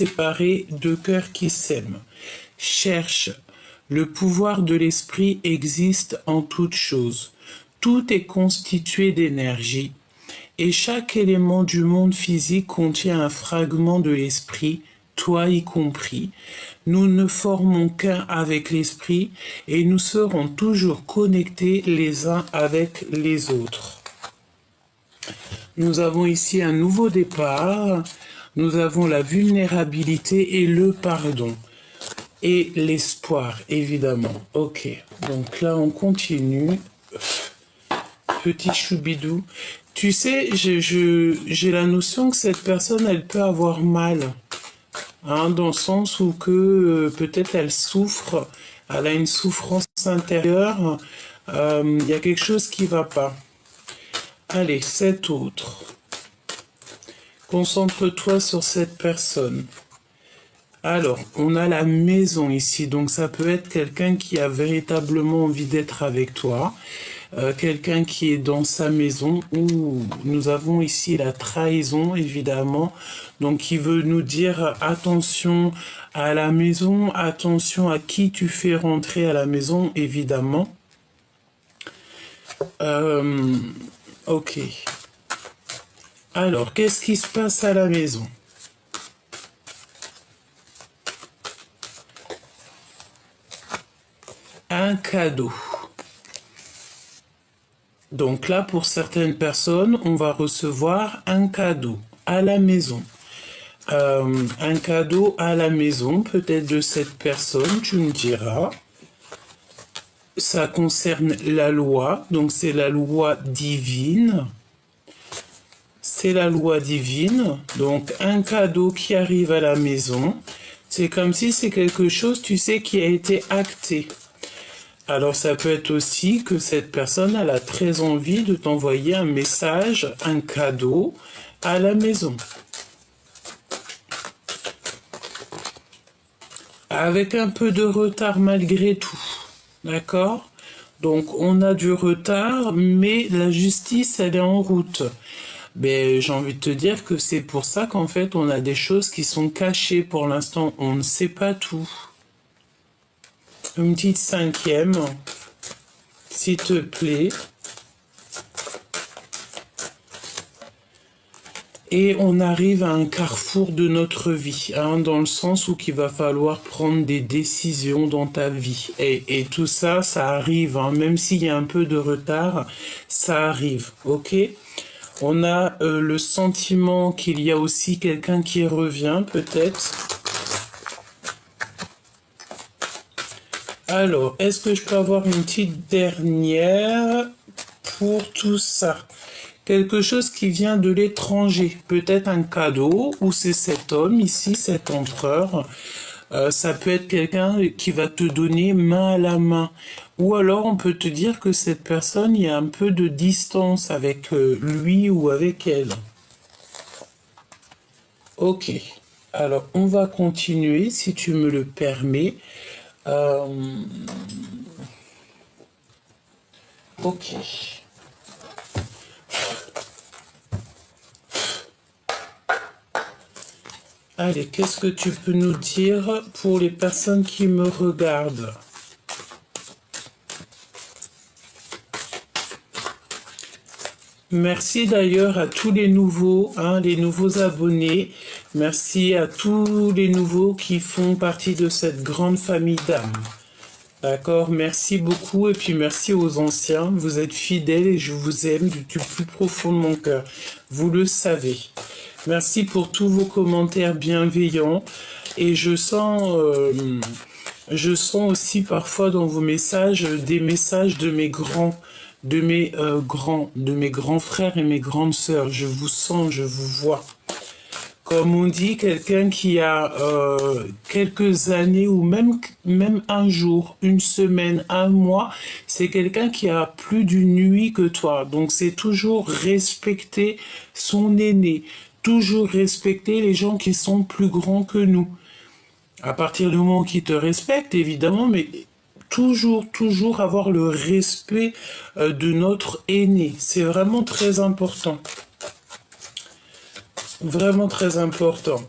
séparés, deux cœurs qui s'aiment. Cherche. Le pouvoir de l'esprit existe en toute chose. Tout est constitué d'énergie. Et chaque élément du monde physique contient un fragment de l'esprit, toi y compris. Nous ne formons qu'un avec l'esprit et nous serons toujours connectés les uns avec les autres. Nous avons ici un nouveau départ. Nous avons la vulnérabilité et le pardon. Et l'espoir, évidemment. Ok, donc là on continue. Petit choubidou. Tu sais, j'ai la notion que cette personne, elle peut avoir mal. Hein, dans le sens où que peut-être elle souffre, elle a une souffrance intérieure. Il y a quelque chose qui ne va pas. Allez, cet autre. Concentre-toi sur cette personne. Alors, on a la maison ici, donc ça peut être quelqu'un qui a véritablement envie d'être avec toi, quelqu'un qui est dans sa maison, ou nous avons ici la trahison, évidemment, donc qui veut nous dire attention à la maison, attention à qui tu fais rentrer à la maison, évidemment. Ok. Alors, qu'est-ce qui se passe à la maison ? Un cadeau. Donc là, pour certaines personnes, on va recevoir un cadeau à la maison. Un cadeau à la maison, peut-être de cette personne, tu me diras. Ça concerne la loi, donc c'est la loi divine. C'est la loi divine, donc un cadeau qui arrive à la maison. C'est comme si c'est quelque chose, tu sais, qui a été acté. Alors ça peut être aussi que cette personne elle a très envie de t'envoyer un message, un cadeau à la maison. Avec un peu de retard malgré tout. D'accord ? Donc on a du retard, mais la justice elle est en route. Mais j'ai envie de te dire que c'est pour ça qu'en fait on a des choses qui sont cachées pour l'instant. On ne sait pas tout. Une petite cinquième, s'il te plaît. Et on arrive à un carrefour de notre vie, hein, dans le sens où il va falloir prendre des décisions dans ta vie. Et tout ça, ça arrive, hein, même s'il y a un peu de retard, ça arrive, ok ? On a le sentiment qu'il y a aussi quelqu'un qui revient, peut-être. Alors, est-ce que je peux avoir une petite dernière pour tout ça ? Quelque chose qui vient de l'étranger, peut-être un cadeau, ou c'est cet homme ici, cet empereur. Ça peut être quelqu'un qui va te donner main à la main. Ou alors on peut te dire que cette personne, il y a un peu de distance avec lui ou avec elle. Ok, alors on va continuer si tu me le permets. Ok. Allez, qu'est-ce que tu peux nous dire pour les personnes qui me regardent ? Merci d'ailleurs à tous les nouveaux, les nouveaux abonnés. Merci à tous les nouveaux qui font partie de cette grande famille d'âmes. D'accord, merci beaucoup et puis merci aux anciens. Vous êtes fidèles et je vous aime du plus profond de mon cœur. Vous le savez. Merci pour tous vos commentaires bienveillants et je sens aussi parfois dans vos messages des messages de mes grands frères et mes grandes sœurs. Je vous sens, je vous vois. Comme on dit, quelqu'un qui a quelques années ou même un jour, une semaine, un mois, c'est quelqu'un qui a plus d'une nuit que toi. Donc c'est toujours respecter son aîné, toujours respecter les gens qui sont plus grands que nous. À partir du moment qu'ils te respectent, évidemment, mais toujours avoir le respect de notre aîné. C'est vraiment très important. Vraiment très important.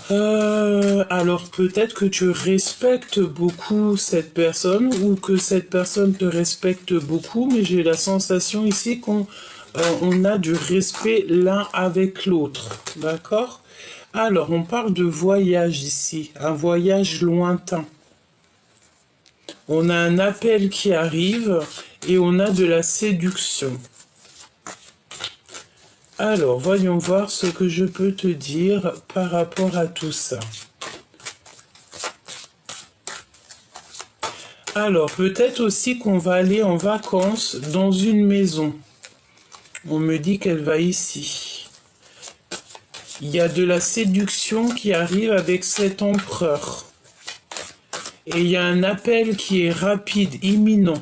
Alors peut-être que tu respectes beaucoup cette personne ou que cette personne te respecte beaucoup, mais j'ai la sensation ici qu'on on a du respect l'un avec l'autre, d'accord? Alors on parle de voyage ici, un voyage lointain. On a un appel qui arrive et on a de la séduction. Alors, voyons voir ce que je peux te dire par rapport à tout ça. Alors, peut-être aussi qu'on va aller en vacances dans une maison. On me dit qu'elle va ici. Il y a de la séduction qui arrive avec cet empereur. Et il y a un appel qui est rapide, imminent.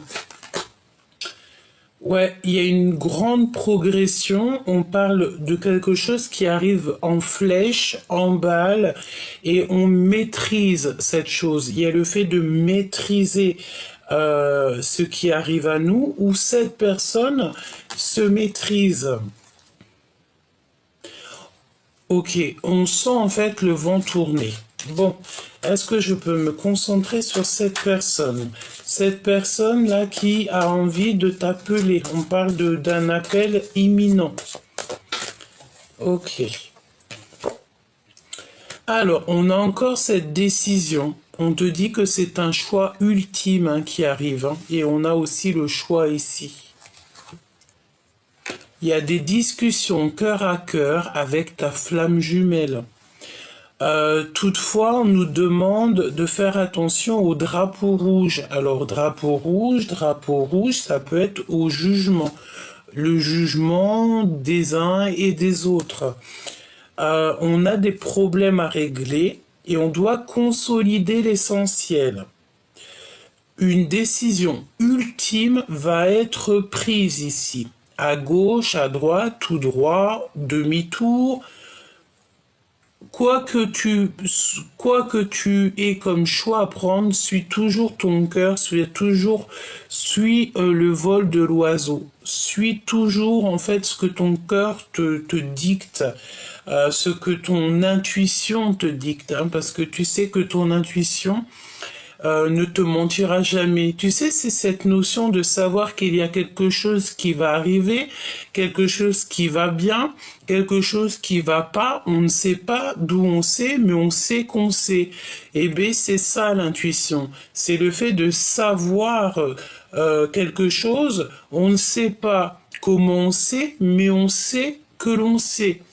Ouais, il y a une grande progression. On parle de quelque chose qui arrive en flèche, en balle, et on maîtrise cette chose. Il y a le fait de maîtriser ce qui arrive à nous, où cette personne se maîtrise. Ok, on sent en fait le vent tourner. Bon, est-ce que je peux me concentrer sur cette personne? Cette personne-là qui a envie de t'appeler. On parle d'un appel imminent. Ok. Alors, on a encore cette décision. On te dit que c'est un choix ultime hein, qui arrive. Hein, et on a aussi le choix ici. Il y a des discussions cœur à cœur avec ta flamme jumelle. Toutefois, on nous demande de faire attention au drapeau rouge. Alors, drapeau rouge, ça peut être au jugement. Le jugement des uns et des autres. On a des problèmes à régler et on doit consolider l'essentiel. Une décision ultime va être prise ici. À gauche, à droite, tout droit, demi-tour. Quoi que tu aies comme choix à prendre, suis toujours ton cœur, suis le vol de l'oiseau. Suis toujours en fait ce que ton cœur te dicte, ce que ton intuition te dicte, hein, parce que tu sais que ton intuition ne te mentira jamais. Tu sais, c'est cette notion de savoir qu'il y a quelque chose qui va arriver, quelque chose qui va bien, quelque chose qui va pas. On ne sait pas d'où on sait, mais on sait qu'on sait. Eh bien, c'est ça l'intuition. C'est le fait de savoir quelque chose. On ne sait pas comment on sait, mais on sait que l'on sait.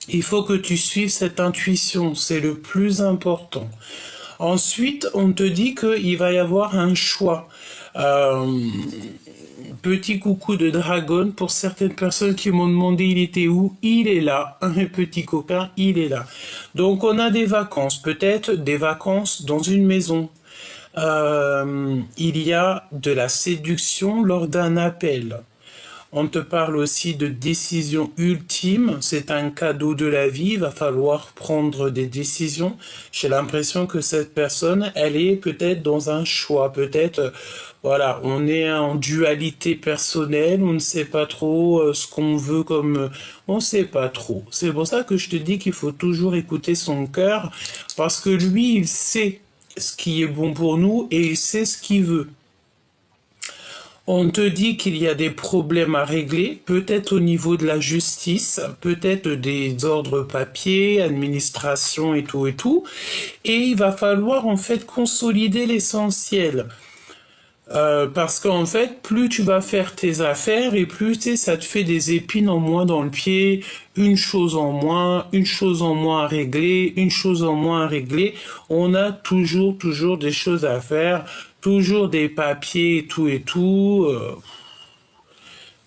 Il faut que tu suives cette intuition. C'est le plus important. Ensuite, on te dit qu'il va y avoir un choix. Petit coucou de dragon pour certaines personnes qui m'ont demandé il était où. Il est là, un petit coquin, il est là. Donc on a des vacances, peut-être des vacances dans une maison. Il y a de la séduction lors d'un appel. On te parle aussi de décision ultime, c'est un cadeau de la vie, il va falloir prendre des décisions. J'ai l'impression que cette personne, elle est peut-être dans un choix, peut-être, voilà, on est en dualité personnelle, on ne sait pas trop ce qu'on veut comme... on ne sait pas trop. C'est pour ça que je te dis qu'il faut toujours écouter son cœur, parce que lui, il sait ce qui est bon pour nous et il sait ce qu'il veut. On te dit qu'il y a des problèmes à régler, peut-être au niveau de la justice, peut-être des ordres papiers, administration et tout, et il va falloir en fait consolider l'essentiel. Parce qu'en fait, plus tu vas faire tes affaires et plus ça te fait des épines en moins dans le pied, une chose en moins à régler, une chose en moins à régler. On a toujours des choses à faire, toujours des papiers et tout.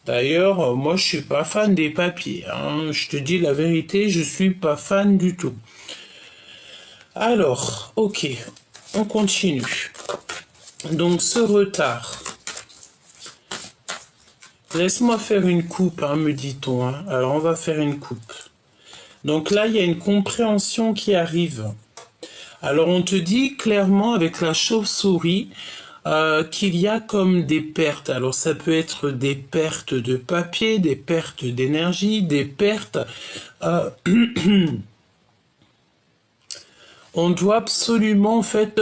D'ailleurs, moi je suis pas fan des papiers. Hein. Je te dis la vérité, je suis pas fan du tout. Alors, ok, on continue. Donc ce retard. Laisse-moi faire une coupe, hein, me dit-on. Hein. Alors on va faire une coupe. Donc là, il y a une compréhension qui arrive. Alors on te dit clairement avec la chauve-souris qu'il y a comme des pertes. Alors ça peut être des pertes de papier, des pertes d'énergie, des pertes... On doit absolument en fait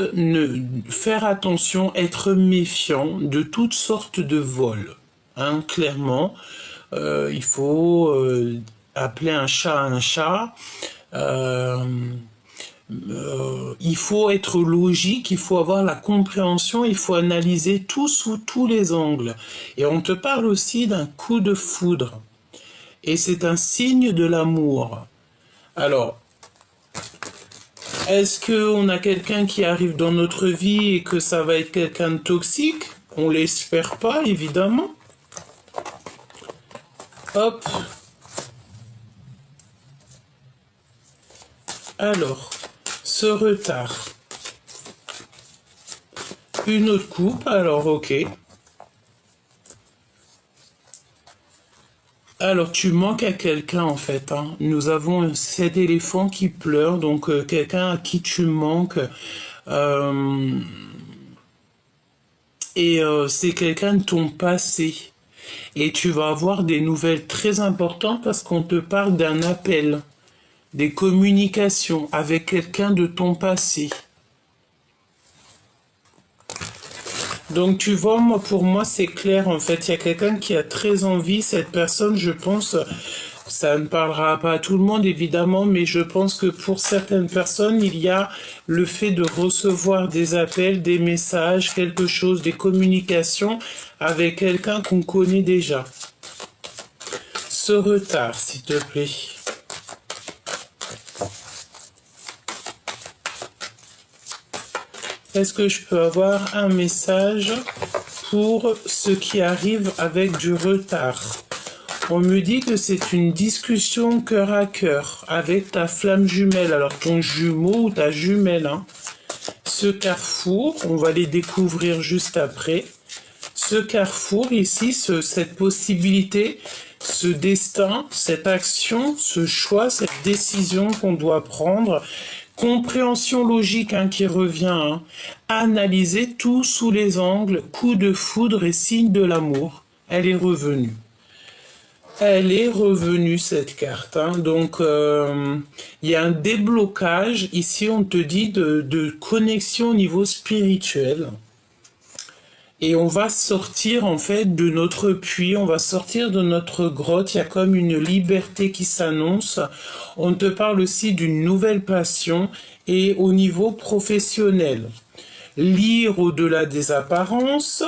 faire attention, être méfiant de toutes sortes de vols. Hein, clairement, il faut appeler un chat un chat. Il faut être logique, il faut avoir la compréhension, il faut analyser tout sous tous les angles. Et on te parle aussi d'un coup de foudre. Et c'est un signe de l'amour. Alors, est-ce qu'on a quelqu'un qui arrive dans notre vie et que ça va être quelqu'un de toxique? On l'espère pas, évidemment. Hop. Alors, ce retard. Une autre coupe, alors ok. Alors, tu manques à quelqu'un en fait. Hein. Nous avons cet éléphant qui pleure, donc quelqu'un à qui tu manques. C'est quelqu'un de ton passé. Et tu vas avoir des nouvelles très importantes parce qu'on te parle d'un appel, des communications avec quelqu'un de ton passé. Donc tu vois, moi pour moi c'est clair en fait, il y a quelqu'un qui a très envie, cette personne je pense, ça ne parlera pas à tout le monde évidemment, mais je pense que pour certaines personnes il y a le fait de recevoir des appels, des messages, quelque chose, des communications avec quelqu'un qu'on connaît déjà. Ce retard s'il te plaît. Est-ce que je peux avoir un message pour ceux qui arrivent avec du retard? On me dit que c'est une discussion cœur à cœur avec ta flamme jumelle, alors ton jumeau ou ta jumelle. Hein. Ce carrefour, on va les découvrir juste après. Ce carrefour ici, cette possibilité, ce destin, cette action, ce choix, cette décision qu'on doit prendre, compréhension logique hein, qui revient, hein. Analyser tout sous les angles, coup de foudre et signe de l'amour. Elle est revenue. Elle est revenue cette carte. Hein. Donc il y a un déblocage. Ici on te dit de connexion au niveau spirituel. Et on va sortir en fait de notre puits, on va sortir de notre grotte, il y a comme une liberté qui s'annonce. On te parle aussi d'une nouvelle passion et au niveau professionnel. Lire au-delà des apparences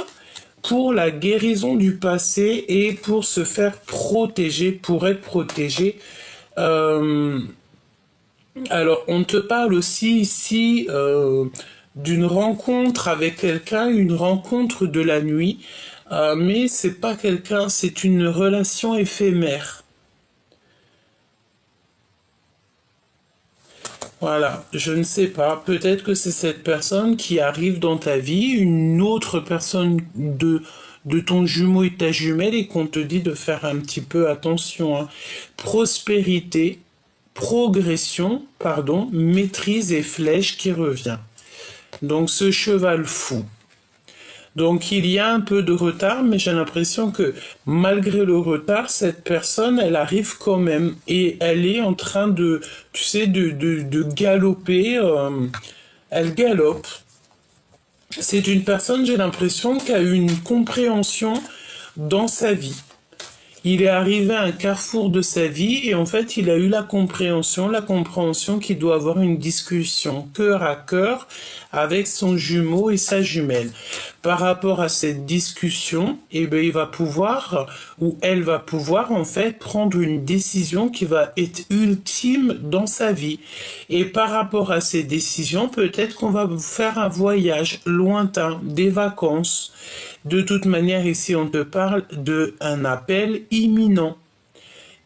pour la guérison du passé et pour se faire protéger, pour être protégé. Alors on te parle aussi ici d'une rencontre avec quelqu'un, une rencontre de la nuit, mais c'est pas quelqu'un, c'est une relation éphémère. Voilà, je ne sais pas, peut-être que c'est cette personne qui arrive dans ta vie, une autre personne de ton jumeau et ta jumelle et qu'on te dit de faire un petit peu attention. Hein. Prospérité, progression, pardon, maîtrise et flèche qui revient. Donc ce cheval fou. Donc il y a un peu de retard, mais j'ai l'impression que malgré le retard, cette personne, elle arrive quand même et elle est en train de, tu sais, de galoper. Elle galope. C'est une personne, j'ai l'impression, qui a eu une compréhension dans sa vie. Il est arrivé à un carrefour de sa vie et en fait, il a eu la compréhension qu'il doit avoir une discussion cœur à cœur avec son jumeau et sa jumelle. Par rapport à cette discussion, eh bien, il va pouvoir, ou elle va pouvoir, en fait, prendre une décision qui va être ultime dans sa vie. Et par rapport à ces décisions, peut-être qu'on va faire un voyage lointain, des vacances. De toute manière, ici, on te parle d'un appel imminent.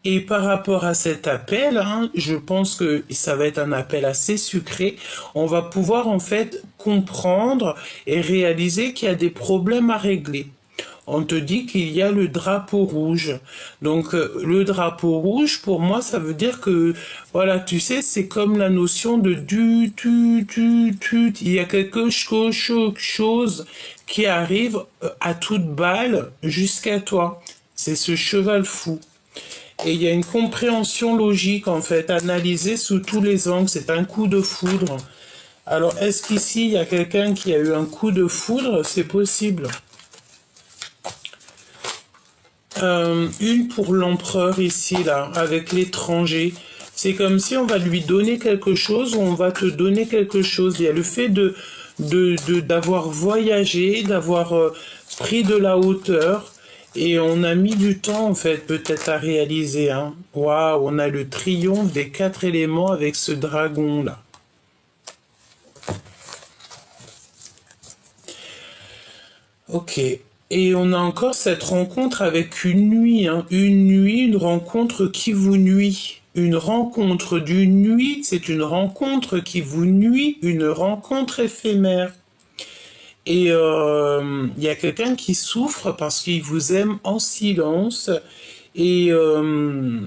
Et par rapport à cet appel, hein, je pense que ça va être un appel assez sucré. On va pouvoir en fait comprendre et réaliser qu'il y a des problèmes à régler. On te dit qu'il y a le drapeau rouge. Donc le drapeau rouge, pour moi, ça veut dire que, voilà, tu sais, c'est comme la notion de tu. Il y a quelque chose qui arrive à toute balle jusqu'à toi. C'est ce cheval fou. Et il y a une compréhension logique, en fait, analysée sous tous les angles. C'est un coup de foudre. Alors, est-ce qu'ici, il y a quelqu'un qui a eu un coup de foudre? C'est possible. Une pour l'empereur ici, là, avec l'étranger. C'est comme si on va lui donner quelque chose ou on va te donner quelque chose. Il y a le fait d'avoir voyagé, d'avoir pris de la hauteur. Et on a mis du temps, en fait, peut-être à réaliser. Hein. Waouh, on a le triomphe des 4 éléments avec ce dragon-là. Ok. Et on a encore cette rencontre avec une nuit. Hein. Une nuit, une rencontre qui vous nuit. Une rencontre d'une nuit, c'est une rencontre qui vous nuit, une rencontre éphémère. Et il y a quelqu'un qui souffre parce qu'il vous aime en silence. Et on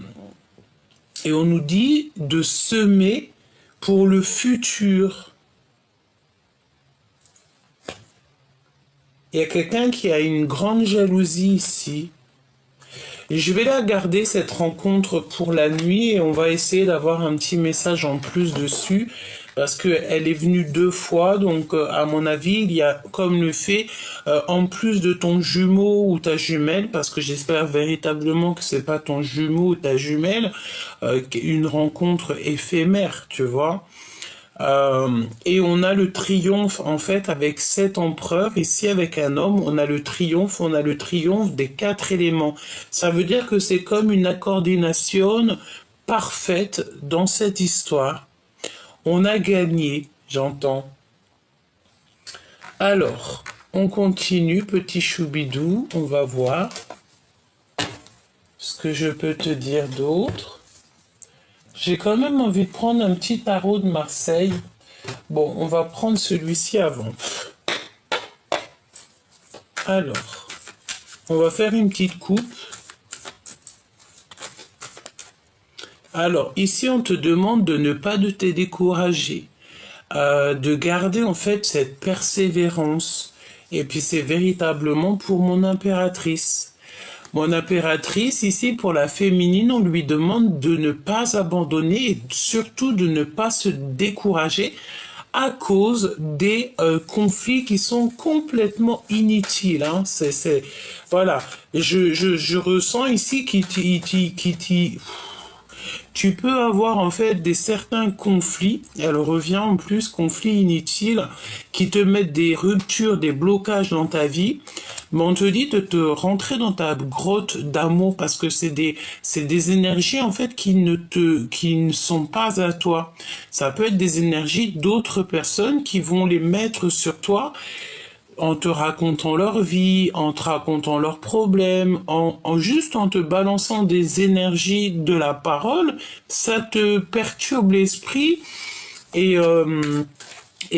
nous dit de semer pour le futur. Il y a quelqu'un qui a une grande jalousie ici. Je vais la garder, cette rencontre, pour la nuit, et on va essayer d'avoir un petit message en plus dessus, parce qu'elle est venue 2 fois, donc à mon avis, il y a comme le fait, en plus de ton jumeau ou ta jumelle, parce que j'espère véritablement que c'est pas ton jumeau ou ta jumelle, une rencontre éphémère, tu vois. Et on a le triomphe, en fait, avec 7 empereurs. Ici, avec un homme, on a le triomphe des 4 éléments. Ça veut dire que c'est comme une coordination parfaite dans cette histoire. On a gagné, j'entends. Alors, on continue, petit choubidou, on va voir ce que je peux te dire d'autre. J'ai quand même envie de prendre un petit tarot de Marseille. Bon, on va prendre celui-ci avant. Alors, on va faire une petite coupe. Alors, ici, on te demande de ne pas te décourager, de garder en fait cette persévérance. Et puis, c'est véritablement pour mon impératrice. Mon impératrice, ici, pour la féminine, on lui demande de ne pas abandonner et surtout de ne pas se décourager à cause des conflits qui sont complètement inutiles. Hein. Voilà. Je ressens ici tu peux avoir en fait des certains conflits, elle revient en plus, conflits inutiles, qui te mettent des ruptures, des blocages dans ta vie, mais on te dit de te rentrer dans ta grotte d'amour parce que c'est des énergies en fait qui ne sont pas à toi. Ça peut être des énergies d'autres personnes qui vont les mettre sur toi en te racontant leur vie, en te racontant leurs problèmes, juste en te balançant des énergies de la parole, ça te perturbe l'esprit et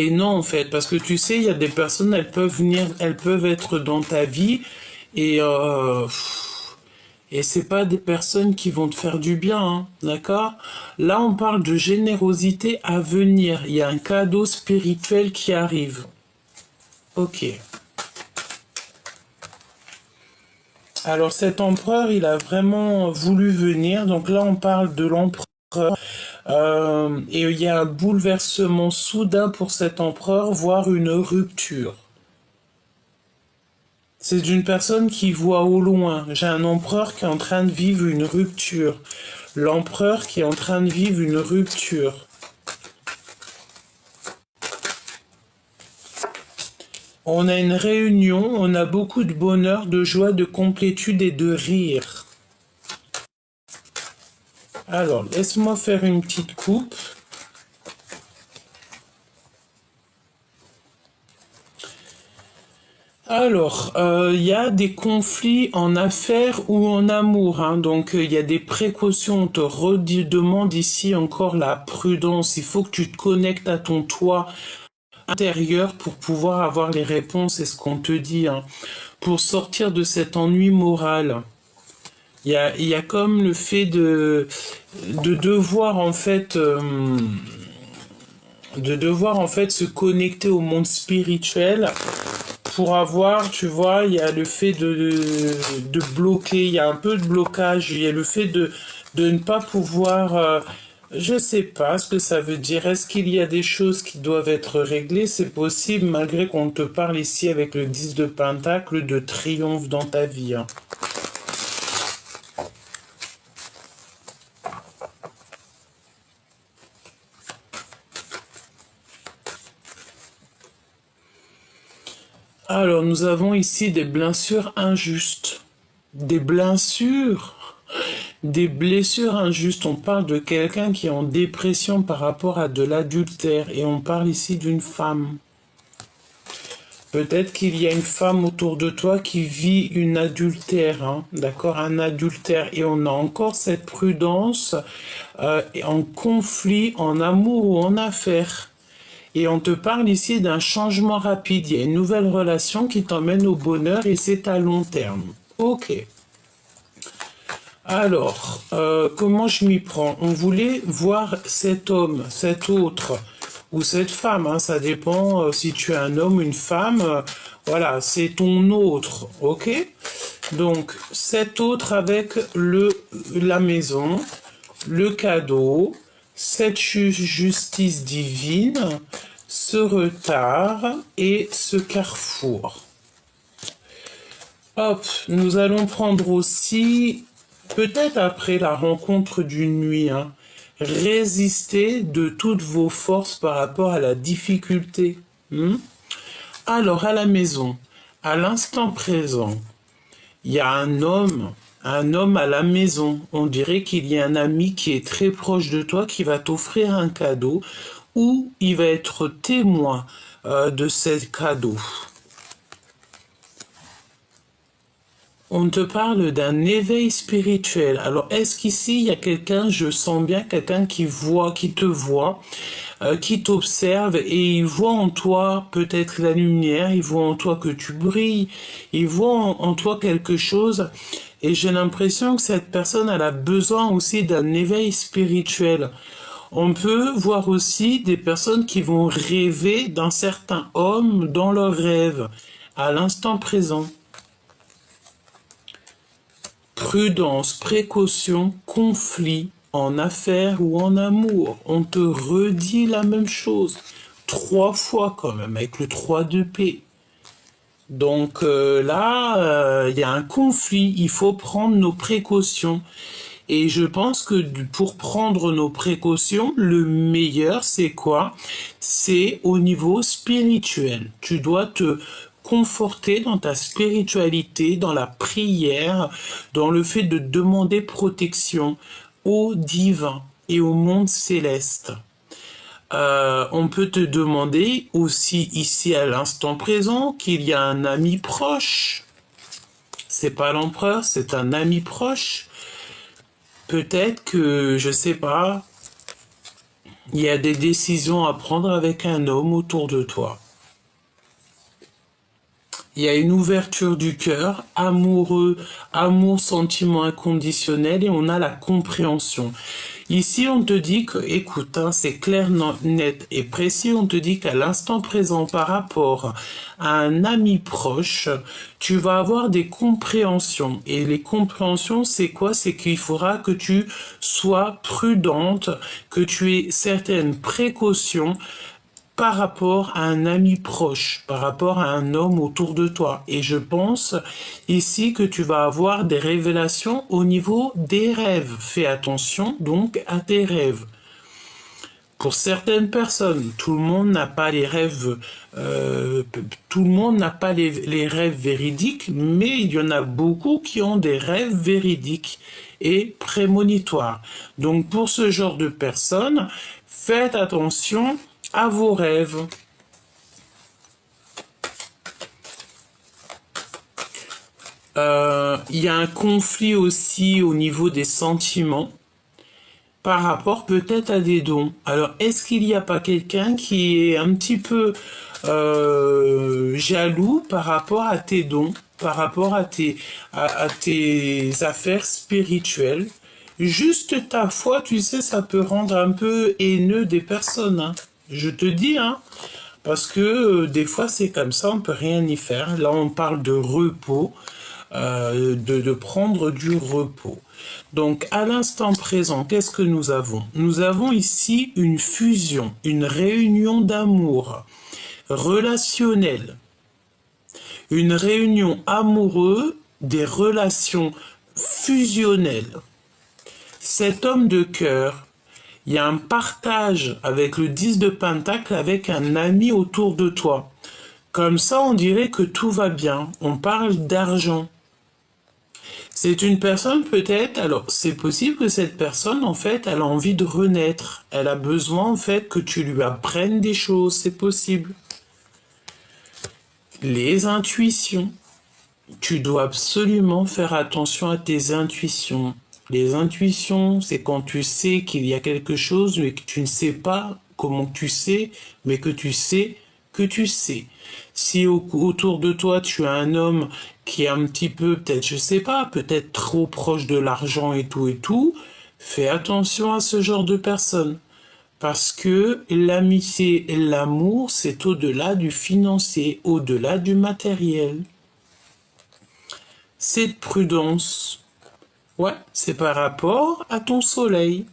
non en fait, parce que tu sais, il y a des personnes, elles peuvent être dans ta vie et c'est pas des personnes qui vont te faire du bien, hein, d'accord? Là, on parle de générosité à venir. Il y a un cadeau spirituel qui arrive. Ok. Alors cet empereur, il a vraiment voulu venir. Donc là, on parle de l'empereur. Et il y a un bouleversement soudain pour cet empereur, voire une rupture. C'est une personne qui voit au loin. J'ai un empereur qui est en train de vivre une rupture. L'empereur qui est en train de vivre une rupture. On a une réunion, on a beaucoup de bonheur, de joie, de complétude et de rire. Alors, laisse-moi faire une petite coupe. Alors, il y a des conflits en affaires ou en amour, hein, donc il y a des précautions. On te redemande ici encore la prudence. Il faut que tu te connectes à ton toit intérieur pour pouvoir avoir les réponses, c'est ce qu'on te dit, hein, pour sortir de cet ennui moral. Il y a comme le fait de devoir en fait se connecter au monde spirituel pour avoir, tu vois, il y a le fait de bloquer, il y a un peu de blocage, il y a le fait de ne pas pouvoir, je sais pas ce que ça veut dire. Est-ce qu'il y a des choses qui doivent être réglées? C'est possible, malgré qu'on te parle ici avec le 10 de Pentacle de triomphe dans ta vie, hein. Alors, nous avons ici des blessures injustes. Des blessures, des blessures injustes. On parle de quelqu'un qui est en dépression par rapport à de l'adultère. Et on parle ici d'une femme. Peut-être qu'il y a une femme autour de toi qui vit une adultère, hein, d'accord, un adultère. Et on a encore cette prudence en conflit, en amour ou en affaires. Et on te parle ici d'un changement rapide. Il y a une nouvelle relation qui t'emmène au bonheur et c'est à long terme. Ok. Alors, comment je m'y prends? On voulait voir cet homme, cet autre, ou cette femme, hein, ça dépend si tu es un homme ou une femme. Voilà, c'est ton autre, ok? Donc, cet autre avec la maison, le cadeau, cette justice divine, ce retard et ce carrefour. Hop, nous allons prendre aussi, peut-être après la rencontre d'une nuit, hein, résister de toutes vos forces par rapport à la difficulté. Alors, à la maison, à l'instant présent, il y a un homme à la maison. On dirait qu'il y a un ami qui est très proche de toi qui va t'offrir un cadeau ou il va être témoin de ce cadeau. On te parle d'un éveil spirituel. Alors, est-ce qu'ici, il y a quelqu'un, je sens bien quelqu'un qui voit, qui te voit, qui t'observe et il voit en toi peut-être la lumière, il voit en toi que tu brilles, il voit en toi quelque chose. Et j'ai l'impression que cette personne, elle a besoin aussi d'un éveil spirituel. On peut voir aussi des personnes qui vont rêver d'un certain homme dans leurs rêves, à l'instant présent. Prudence, précaution, conflit, en affaires ou en amour. On te redit la même chose. 3 fois quand même, avec le 3 de paix. Donc là, il y a un conflit. Il faut prendre nos précautions. Et je pense que pour prendre nos précautions, le meilleur, c'est quoi? C'est au niveau spirituel. Tu dois te conforter dans ta spiritualité, dans la prière, dans le fait de demander protection au divin et au monde céleste. On peut te demander aussi ici à l'instant présent qu'il y a un ami proche. C'est pas l'empereur, c'est un ami proche. Peut-être que, je sais pas, il y a des décisions à prendre avec un homme autour de toi. Il y a une ouverture du cœur, amoureux, amour, sentiment inconditionnel, et on a la compréhension. Ici, on te dit que, écoute, hein, c'est clair, net et précis, on te dit qu'à l'instant présent, par rapport à un ami proche, tu vas avoir des compréhensions. Et les compréhensions, c'est quoi? C'est qu'il faudra que tu sois prudente, que tu aies certaines précautions par rapport à un ami proche, par rapport à un homme autour de toi. Et je pense ici que tu vas avoir des révélations au niveau des rêves. Fais attention donc à tes rêves. Pour certaines personnes, tout le monde n'a pas les rêves, tout le monde n'a pas les rêves véridiques, mais il y en a beaucoup qui ont des rêves véridiques et prémonitoires. Donc pour ce genre de personnes, faites attention à vos rêves. Il y a un conflit aussi au niveau des sentiments par rapport peut-être à des dons. Alors, est-ce qu'il n'y a pas quelqu'un qui est un petit peu jaloux par rapport à tes dons, par rapport à tes affaires spirituelles? Juste ta foi, tu sais, ça peut rendre un peu haineux des personnes, hein. Je te dis, hein, Parce que des fois, c'est comme ça, on peut rien y faire. Là, on parle de repos, de prendre du repos. Donc, à l'instant présent, qu'est-ce que nous avons? Nous avons ici une fusion, une réunion d'amour relationnelle, une réunion amoureuse, des relations fusionnelles. Cet homme de cœur, il y a un partage avec le 10 de Pentacle avec un ami autour de toi. Comme ça, on dirait que tout va bien. On parle d'argent. C'est une personne peut-être, alors c'est possible que cette personne, en fait, elle a envie de renaître. Elle a besoin, en fait, que tu lui apprennes des choses. C'est possible. Les intuitions. Tu dois absolument faire attention à tes intuitions. Les intuitions, c'est quand tu sais qu'il y a quelque chose, mais que tu ne sais pas comment tu sais, mais que tu sais que tu sais. Si autour de toi, tu as un homme qui est un petit peu, peut-être, je sais pas, peut-être trop proche de l'argent et tout, fais attention à ce genre de personnes. Parce que l'amitié et l'amour, c'est au-delà du financier, au-delà du matériel. Cette prudence, ouais, c'est par rapport à ton soleil,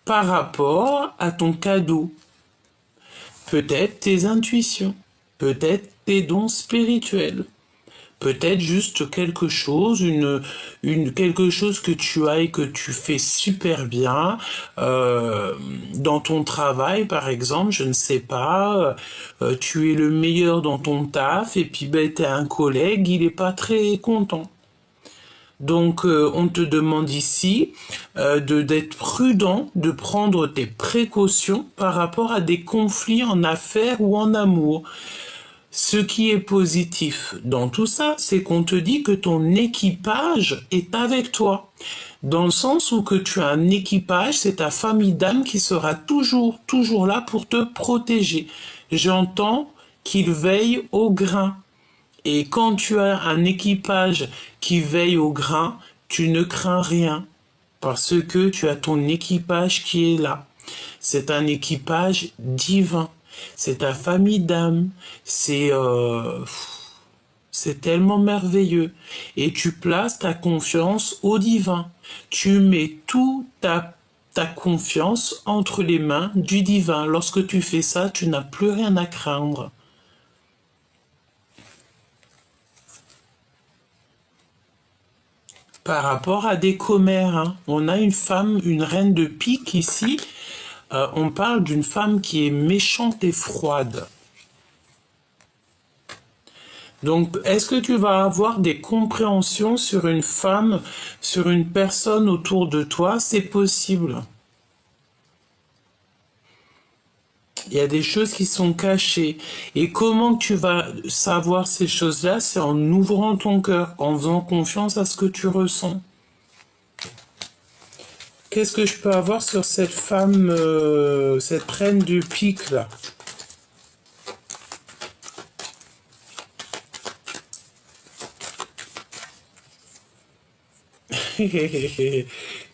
par rapport à ton cadeau, peut-être tes intuitions, peut-être tes dons spirituels, peut-être juste quelque chose, quelque chose que tu as et que tu fais super bien dans ton travail, par exemple, je ne sais pas, tu es le meilleur dans ton taf et puis ben, tu as un collègue, il n'est pas très content. Donc, on te demande ici d'être prudent, de prendre tes précautions par rapport à des conflits en affaires ou en amour. Ce qui est positif dans tout ça, c'est qu'on te dit que ton équipage est avec toi. Dans le sens où que tu as un équipage, c'est ta famille d'âme qui sera toujours là pour te protéger. J'entends qu'il veille au grain. Et quand tu as un équipage qui veille au grain, tu ne crains rien parce que tu as ton équipage qui est là. C'est un équipage divin. C'est ta famille d'âme. C'est tellement merveilleux. Et tu places ta confiance au divin. Tu mets toute ta confiance entre les mains du divin. Lorsque tu fais ça, tu n'as plus rien à craindre. Par rapport à des commères, hein. On a une femme, une reine de pique ici. On parle d'une femme qui est méchante et froide. Donc, est-ce que tu vas avoir des compréhensions sur une femme, sur une personne autour de toi? C'est possible. Il y a des choses qui sont cachées. Et comment tu vas savoir ces choses-là? C'est en ouvrant ton cœur, en faisant confiance à ce que tu ressens. Qu'est-ce que je peux avoir sur cette femme, cette reine de pique là?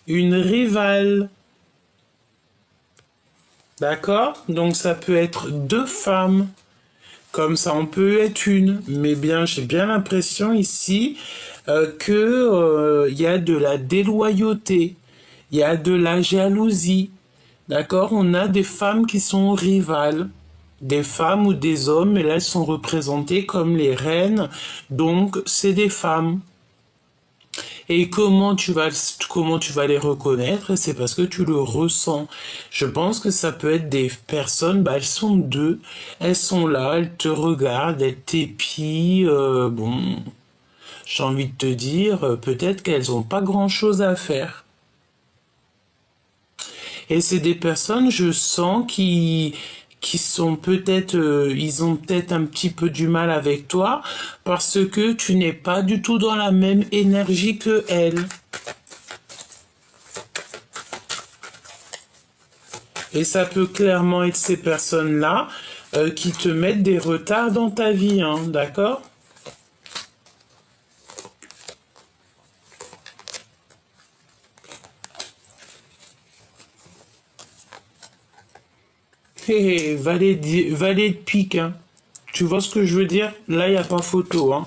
Une rivale. D'accord? Donc ça peut être deux femmes. Comme ça, on peut être une. Mais bien, j'ai bien l'impression ici que y a de la déloyauté. Il y a de la jalousie. D'accord? On a des femmes qui sont rivales. Des femmes ou des hommes, et là, elles sont représentées comme les reines. Donc, c'est des femmes. Et comment tu vas les reconnaître? C'est parce que tu le ressens. Je pense que ça peut être des personnes, bah, elles sont deux, elles sont là, elles te regardent, elles t'épient, bon, j'ai envie de te dire, peut-être qu'elles ont pas grand-chose à faire. Et c'est des personnes, je sens, qui sont peut-être, ils ont peut-être un petit peu du mal avec toi parce que tu n'es pas du tout dans la même énergie que elles. Et ça peut clairement être ces personnes-là qui te mettent des retards dans ta vie, hein, d'accord? Hé, valet de pique, hein. Tu vois ce que je veux dire? Là, il n'y a pas photo, hein.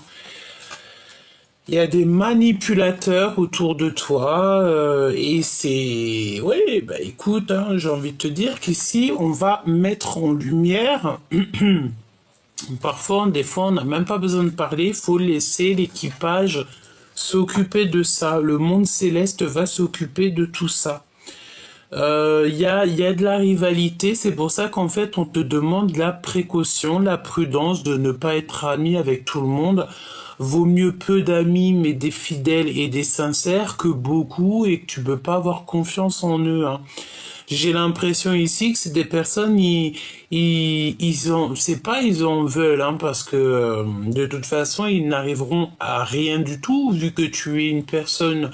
Il y a des manipulateurs autour de toi et c'est... Oui, bah écoute, hein, j'ai envie de te dire qu'ici, on va mettre en lumière... Parfois, des fois, on n'a même pas besoin de parler, il faut laisser l'équipage s'occuper de ça. Le monde céleste va s'occuper de tout ça. Il y a de la rivalité, c'est pour ça qu'en fait on te demande la précaution, la prudence de ne pas être ami avec tout le monde. Vaut mieux peu d'amis mais des fidèles et des sincères que beaucoup et que tu peux pas avoir confiance en eux, hein. J'ai l'impression ici que c'est des personnes, ils ont, c'est pas ils en veulent, hein, parce que de toute façon ils n'arriveront à rien du tout vu que tu es une personne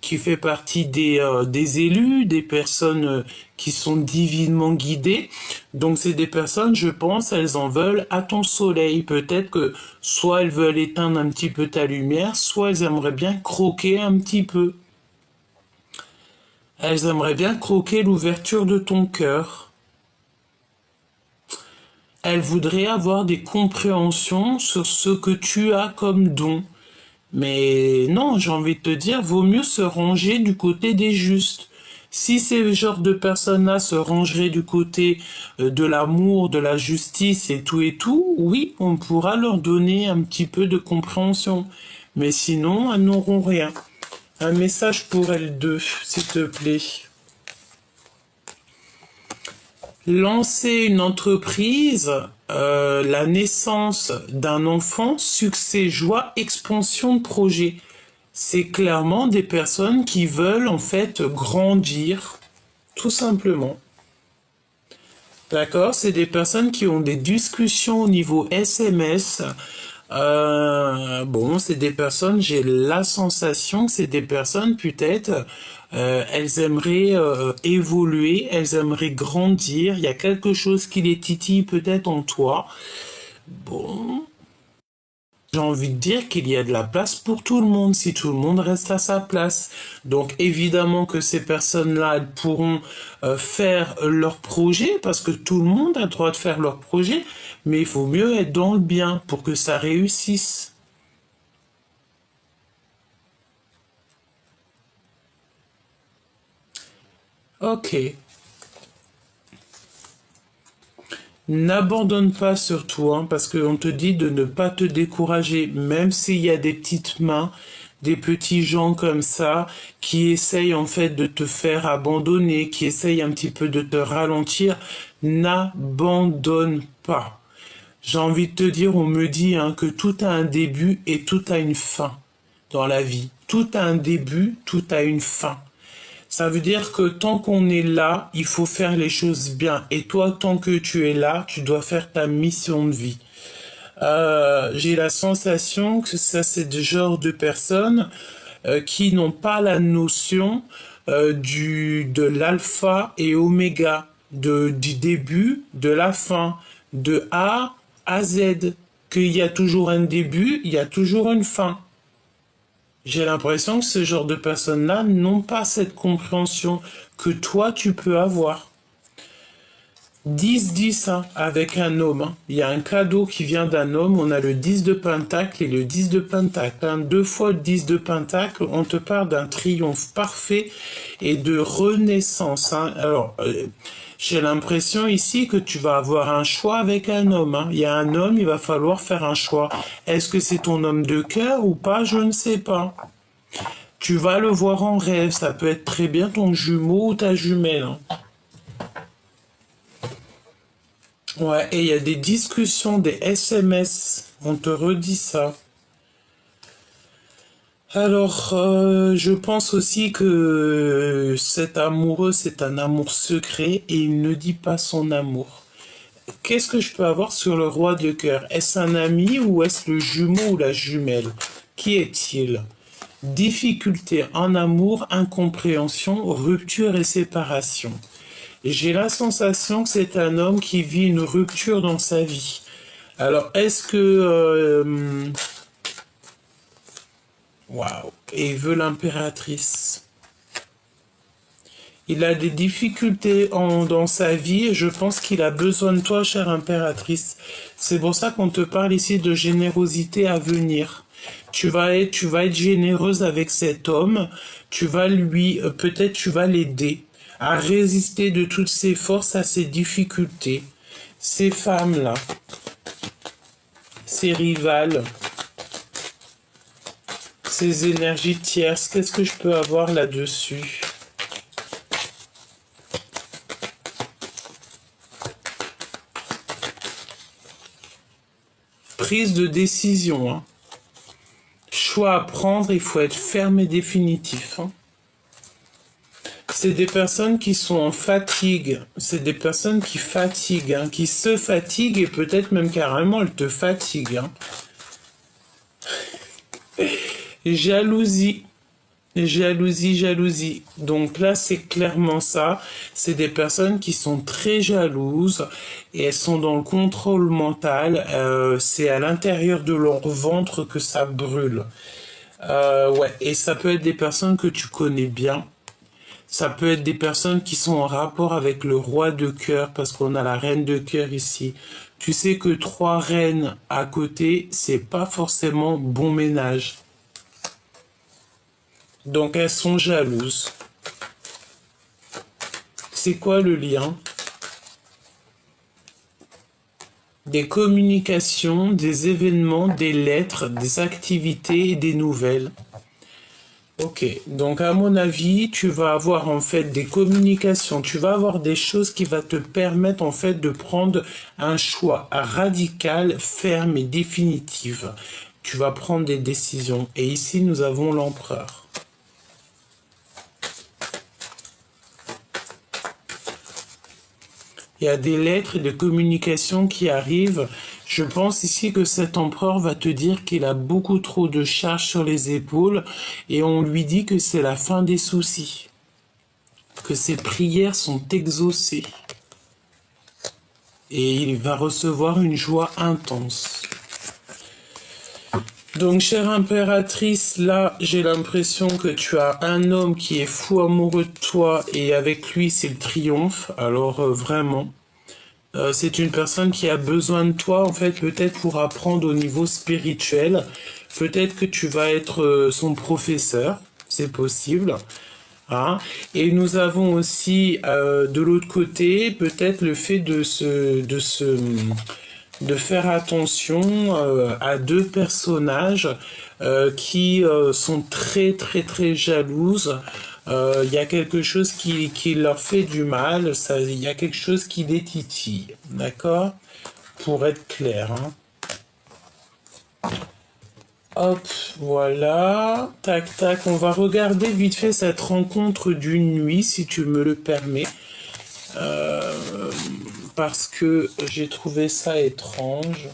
qui fait partie des élus, des personnes qui sont divinement guidées. Donc c'est des personnes, je pense, elles en veulent à ton soleil. Peut-être que soit elles veulent éteindre un petit peu ta lumière, soit elles aimeraient bien croquer un petit peu. Elles aimeraient bien croquer l'ouverture de ton cœur. Elles voudraient avoir des compréhensions sur ce que tu as comme don. Mais non, j'ai envie de te dire, vaut mieux se ranger du côté des justes. Si ces genres de personnes-là se rangeraient du côté de l'amour, de la justice et tout, oui, on pourra leur donner un petit peu de compréhension. Mais sinon, elles n'auront rien. Un message pour elles deux, s'il te plaît. Lancer une entreprise, la naissance d'un enfant, succès, joie, expansion de projet. C'est clairement des personnes qui veulent en fait grandir, tout simplement. D'accord? C'est des personnes qui ont des discussions au niveau SMS. Bon, c'est des personnes, j'ai la sensation que c'est des personnes peut-être, elles aimeraient évoluer, elles aimeraient grandir. Il y a quelque chose qui les titille peut-être en toi. Bon, j'ai envie de dire qu'il y a de la place pour tout le monde si tout le monde reste à sa place. Donc évidemment que ces personnes-là, elles pourront faire leur projet parce que tout le monde a le droit de faire leur projet, mais il faut mieux être dans le bien pour que ça réussisse. Ok. N'abandonne pas surtout, hein, parce qu'on te dit de ne pas te décourager, même s'il y a des petites mains, des petits gens comme ça, qui essayent en fait de te faire abandonner, qui essayent un petit peu de te ralentir, n'abandonne pas. J'ai envie de te dire, on me dit hein, que tout a un début et tout a une fin dans la vie. Tout a un début, tout a une fin. Ça veut dire que tant qu'on est là, il faut faire les choses bien. Et toi, tant que tu es là, tu dois faire ta mission de vie. J'ai la sensation que ça, c'est le genre de personnes qui n'ont pas la notion de l'alpha et oméga, du début, de la fin, de A à Z. Qu'il y a toujours un début, il y a toujours une fin. J'ai l'impression que ce genre de personnes-là n'ont pas cette compréhension que toi tu peux avoir. 10-10 hein, avec un homme, hein. Il y a un cadeau qui vient d'un homme, on a le 10 de pentacle et le 10 de pentacle, hein. Deux fois le 10 de pentacle, on te parle d'un triomphe parfait et de renaissance, hein. Alors, j'ai l'impression ici que tu vas avoir un choix avec un homme, hein. Il y a un homme, il va falloir faire un choix. Est-ce que c'est ton homme de cœur ou pas? Je ne sais pas. Tu vas le voir en rêve, ça peut être très bien ton jumeau ou ta jumelle, hein. Ouais, et il y a des discussions, des SMS. On te redit ça. Alors, je pense aussi que cet amoureux, c'est un amour secret et il ne dit pas son amour. Qu'est-ce que je peux avoir sur le roi de cœur? Est-ce un ami ou est-ce le jumeau ou la jumelle? Qui est-il? Difficulté en amour, incompréhension, rupture et séparation. J'ai la sensation que c'est un homme qui vit une rupture dans sa vie. Alors, est-ce que... Waouh. Et il veut l'impératrice. Il a des difficultés dans sa vie et je pense qu'il a besoin de toi, chère impératrice. C'est pour ça qu'on te parle ici de générosité à venir. Tu vas être généreuse avec cet homme. Tu vas peut-être tu vas l'aider à résister de toutes ses forces à ses difficultés. Ces femmes-là, ces rivales, ces énergies tierces, qu'est-ce que je peux avoir là-dessus? Prise de décision. Hein. Choix à prendre, il faut être ferme et définitif. Hein. C'est des personnes qui sont en fatigue. C'est des personnes qui fatiguent, hein, qui se fatiguent et peut-être même carrément elles te fatiguent. Hein. Jalousie. Jalousie, jalousie. Donc là, c'est clairement ça. C'est des personnes qui sont très jalouses et elles sont dans le contrôle mental. C'est à l'intérieur de leur ventre que ça brûle. Ouais, et ça peut être des personnes que tu connais bien. Ça peut être des personnes qui sont en rapport avec le roi de cœur parce qu'on a la reine de cœur ici. Tu sais que 3 reines à côté, c'est pas forcément bon ménage. Donc elles sont jalouses. C'est quoi le lien? Des communications, des événements, des lettres, des activités et des nouvelles. Ok, donc à mon avis, tu vas avoir en fait des communications, tu vas avoir des choses qui vont te permettre en fait de prendre un choix radical, ferme et définitif. Tu vas prendre des décisions. Et ici, nous avons l'empereur. Il y a des lettres et des communications qui arrivent. Je pense ici que cet empereur va te dire qu'il a beaucoup trop de charges sur les épaules et on lui dit que c'est la fin des soucis, que ses prières sont exaucées et il va recevoir une joie intense. Donc, chère impératrice, là, j'ai l'impression que tu as un homme qui est fou amoureux de toi et avec lui, c'est le triomphe. Alors, vraiment, c'est une personne qui a besoin de toi, en fait, peut-être pour apprendre au niveau spirituel. Peut-être que tu vas être son professeur, c'est possible. Hein. Et nous avons aussi, de l'autre côté, peut-être le fait de faire attention à 2 personnages qui sont très très très jalouses. Il y a quelque chose qui leur fait du mal, il y a quelque chose qui les titille, d'accord? Pour être clair. Hein. Hop, voilà, tac tac, on va regarder vite fait cette rencontre d'une nuit, si tu me le permets. Parce que j'ai trouvé ça étrange.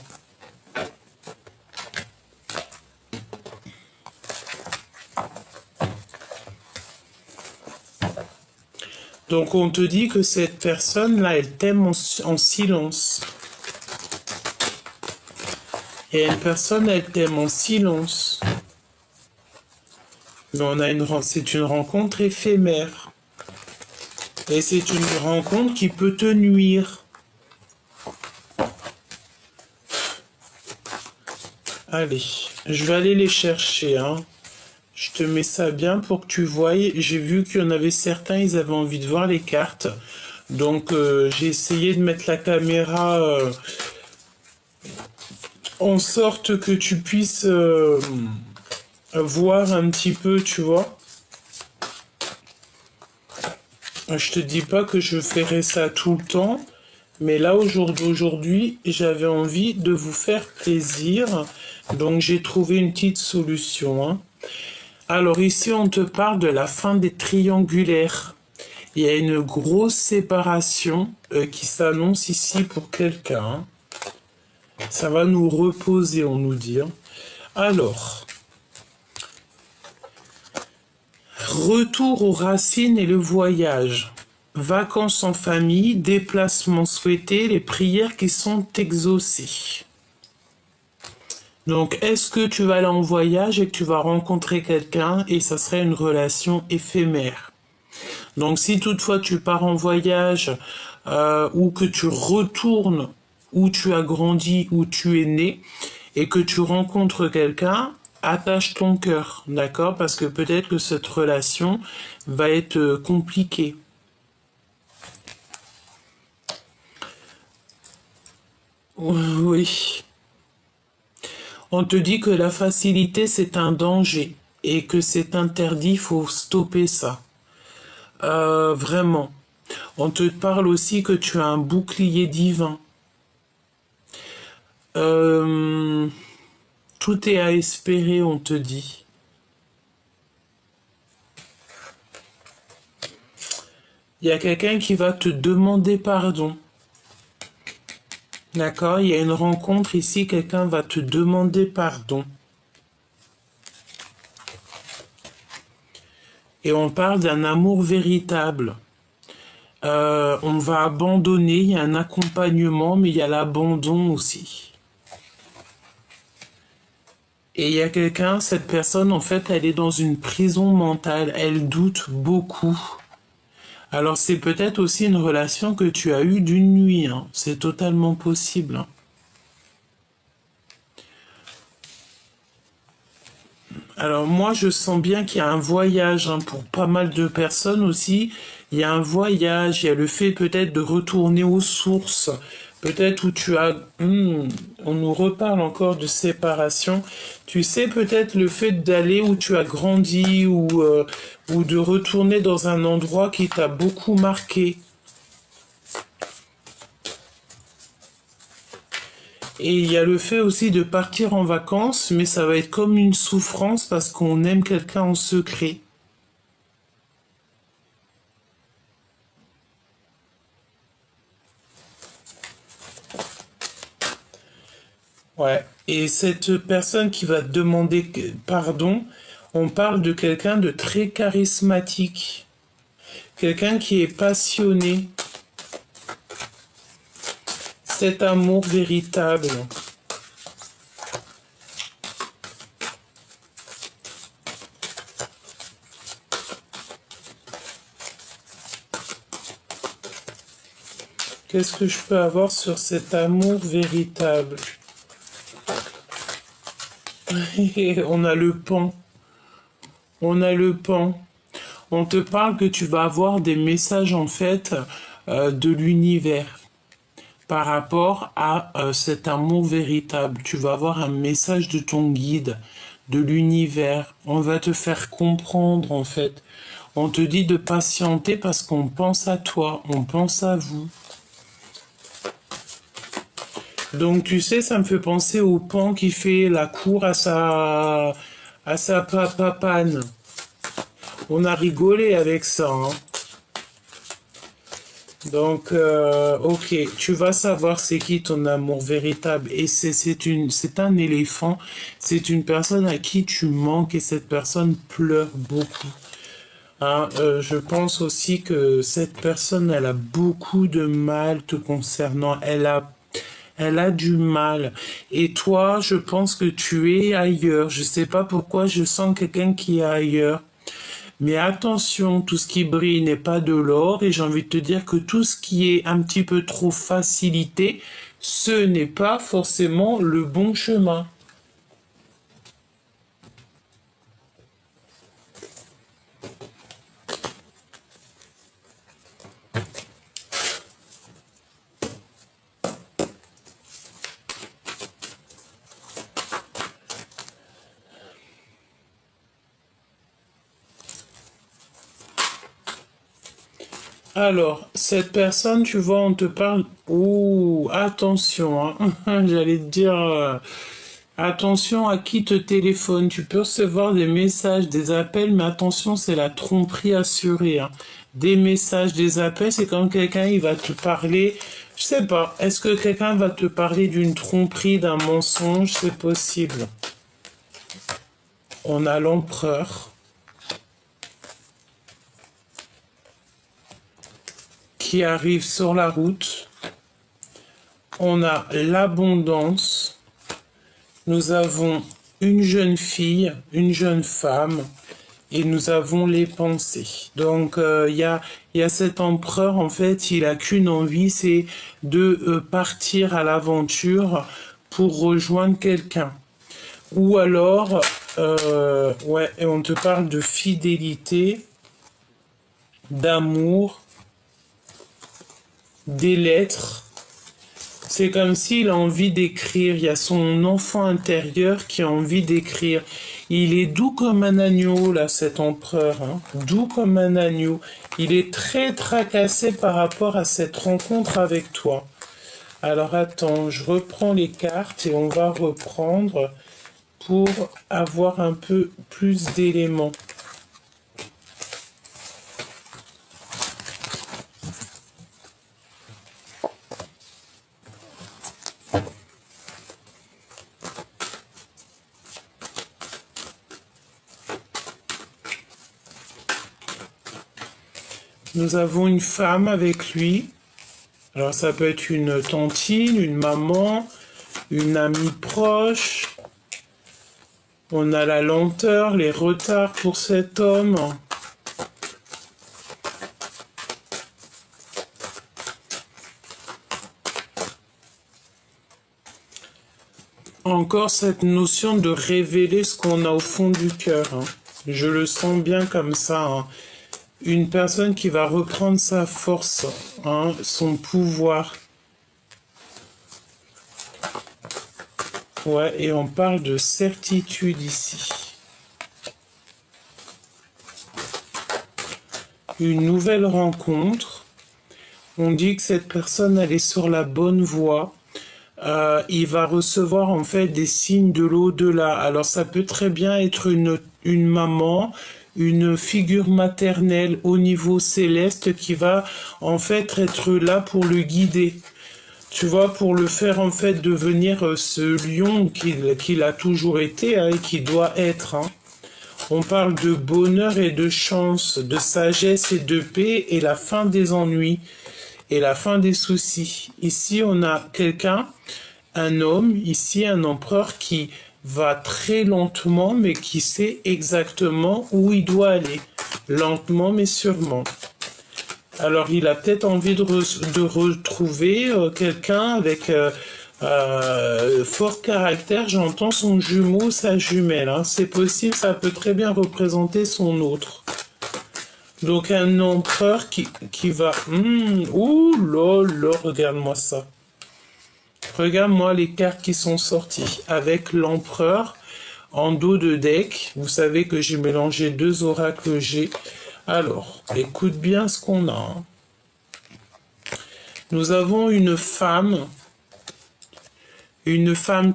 Donc on te dit que cette personne-là, elle t'aime en silence. Et une personne, elle t'aime en silence. Mais c'est une rencontre éphémère. Et c'est une rencontre qui peut te nuire. Allez, je vais aller les chercher. Hein. Je te mets ça bien pour que tu voies. J'ai vu qu'il y en avait certains, ils avaient envie de voir les cartes. Donc, j'ai essayé de mettre la caméra en sorte que tu puisses voir un petit peu, tu vois. Je te dis pas que je ferai ça tout le temps. Mais là, aujourd'hui, j'avais envie de vous faire plaisir. Donc, j'ai trouvé une petite solution. Hein. Alors, ici, on te parle de la fin des triangulaires. Il y a une grosse séparation qui s'annonce ici pour quelqu'un. Hein. Ça va nous reposer, on nous dit. Hein. Alors, retour aux racines et le voyage. Vacances en famille, déplacements souhaités, les prières qui sont exaucées. Donc, est-ce que tu vas aller en voyage et que tu vas rencontrer quelqu'un et ça serait une relation éphémère? Donc si toutefois tu pars en voyage ou que tu retournes où tu as grandi, où tu es né, et que tu rencontres quelqu'un, attache ton cœur, d'accord? Parce que peut-être que cette relation va être compliquée. Oui. On te dit que la facilité, c'est un danger et que c'est interdit, il faut stopper ça. Vraiment. On te parle aussi que tu as un bouclier divin. Euh, tout est à espérer, on te dit. Il y a quelqu'un qui va te demander pardon. D'accord? Il y a une rencontre ici, quelqu'un va te demander pardon. Et on parle d'un amour véritable. On va abandonner, il y a un accompagnement, mais il y a l'abandon aussi. Et il y a quelqu'un, cette personne, en fait, elle est dans une prison mentale, elle doute beaucoup. Alors c'est peut-être aussi une relation que tu as eue d'une nuit, hein. C'est totalement possible, hein. Alors moi, je sens bien qu'il y a un voyage, hein, pour pas mal de personnes aussi. Il y a un voyage, il y a le fait peut-être de retourner aux sources, peut-être où tu as... on nous reparle encore de séparation. Tu sais, peut-être le fait d'aller où tu as grandi ou de retourner dans un endroit qui t'a beaucoup marqué. Et il y a le fait aussi de partir en vacances, mais ça va être comme une souffrance parce qu'on aime quelqu'un en secret. Ouais. Et cette personne qui va te demander pardon, on parle de quelqu'un de très charismatique, quelqu'un qui est passionné, cet amour véritable. Qu'est-ce que je peux avoir sur cet amour véritable? On a le pan. On a le pan. On te parle que tu vas avoir des messages en fait de l'univers par rapport à cet amour véritable. Tu vas avoir un message de ton guide, de l'univers. On va te faire comprendre en fait. On te dit de patienter parce qu'on pense à toi, on pense à vous. Donc tu sais, ça me fait penser au pan qui fait la cour à sa papane. On a rigolé avec ça, hein. Donc, ok, tu vas savoir c'est qui ton amour véritable. Et c'est un éléphant, c'est une personne à qui tu manques et cette personne pleure beaucoup. Hein, je pense aussi que cette personne, elle a beaucoup de mal te concernant. Elle a du mal. Et toi, je pense que tu es ailleurs. Je sais pas pourquoi je sens quelqu'un qui est ailleurs. Mais attention, tout ce qui brille n'est pas de l'or et j'ai envie de te dire que tout ce qui est un petit peu trop facilité, ce n'est pas forcément le bon chemin. Alors, cette personne, tu vois, on te parle... Ouh, attention, hein. J'allais te dire... attention à qui te téléphone. Tu peux recevoir des messages, des appels, mais attention, c'est la tromperie assurée, hein. Des messages, des appels, c'est quand quelqu'un, il va te parler... Je sais pas, est-ce que quelqu'un va te parler d'une tromperie, d'un mensonge? C'est possible. On a l'empereur qui arrive sur la route. On a l'abondance. Nous avons une jeune fille, une jeune femme Et nous avons les pensées. Donc, il y a cet empereur, en fait, il a qu'une envie, c'est de partir à l'aventure pour rejoindre quelqu'un. Ou alors, ouais, et on te parle de fidélité, d'amour, des lettres. C'est comme s'il a envie d'écrire. Il y a son enfant intérieur qui a envie d'écrire. Il est doux comme un agneau, là, cet empereur. Hein. Doux comme un agneau. Il est très tracassé par rapport à cette rencontre avec toi. Alors attends, je reprends les cartes et on va reprendre pour avoir un peu plus d'éléments. Nous avons une femme avec lui. Alors ça peut être une tantine, une maman, une amie proche. On a la lenteur, les retards pour cet homme. Encore cette notion de révéler ce qu'on a au fond du cœur. Hein. Je le sens bien comme ça. Hein. Une personne qui va reprendre sa force, hein, son pouvoir. Ouais, et on parle de certitude ici. Une nouvelle rencontre. On dit que cette personne, elle est sur la bonne voie. Il va recevoir en fait des signes de l'au-delà. Alors ça peut très bien être une maman, une figure maternelle au niveau céleste qui va en fait être là pour le guider. Tu vois, pour le faire en fait devenir ce lion qu'il a toujours été hein, et qui doit être. Hein. On parle de bonheur et de chance, de sagesse et de paix et la fin des ennuis et la fin des soucis. Ici, on a quelqu'un, un homme, ici un empereur qui va très lentement mais qui sait exactement où il doit aller. Lentement mais sûrement. Alors il a peut-être envie de retrouver quelqu'un avec fort caractère. J'entends son jumeau, sa jumelle. Hein. C'est possible, ça peut très bien représenter son autre. Donc un empereur qui va... ouh là là, regarde-moi ça. Regarde-moi les cartes qui sont sorties. Avec l'empereur en dos de deck. Vous savez que j'ai mélangé deux oracles G. Alors, écoute bien ce qu'on a. Hein. Nous avons une femme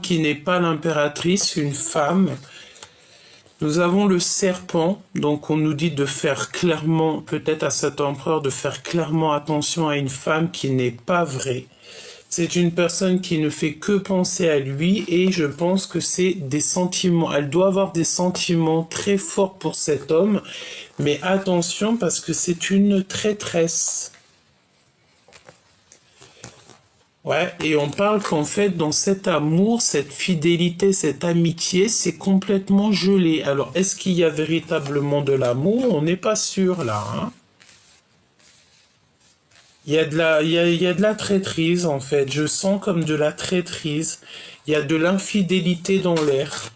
qui n'est pas l'impératrice, une femme. Nous avons le serpent, donc on nous dit de faire clairement, peut-être à cet empereur, de faire clairement attention à une femme qui n'est pas vraie. C'est une personne qui ne fait que penser à lui et je pense que c'est des sentiments. Elle doit avoir des sentiments très forts pour cet homme, mais attention parce que c'est une traîtresse. Ouais, et on parle qu'en fait, dans cet amour, cette fidélité, cette amitié, c'est complètement gelé. Alors, est-ce qu'il y a véritablement de l'amour? On n'est pas sûr là. Hein. Il y a de la traîtrise en fait. Je sens comme de la traîtrise. Il y a de l'infidélité dans l'air.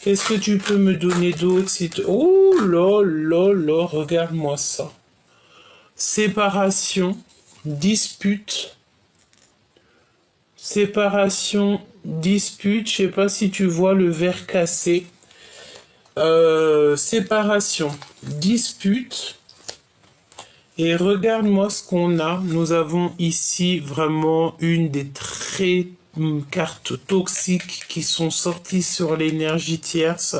Qu'est-ce que tu peux me donner d'autre si tu... Oh là là là, regarde-moi ça. Séparation, dispute. Séparation, dispute. Je sais pas si tu vois le verre cassé. Séparation, dispute. Et regarde-moi ce qu'on a. Nous avons ici vraiment une des très cartes toxiques qui sont sorties sur l'énergie tierce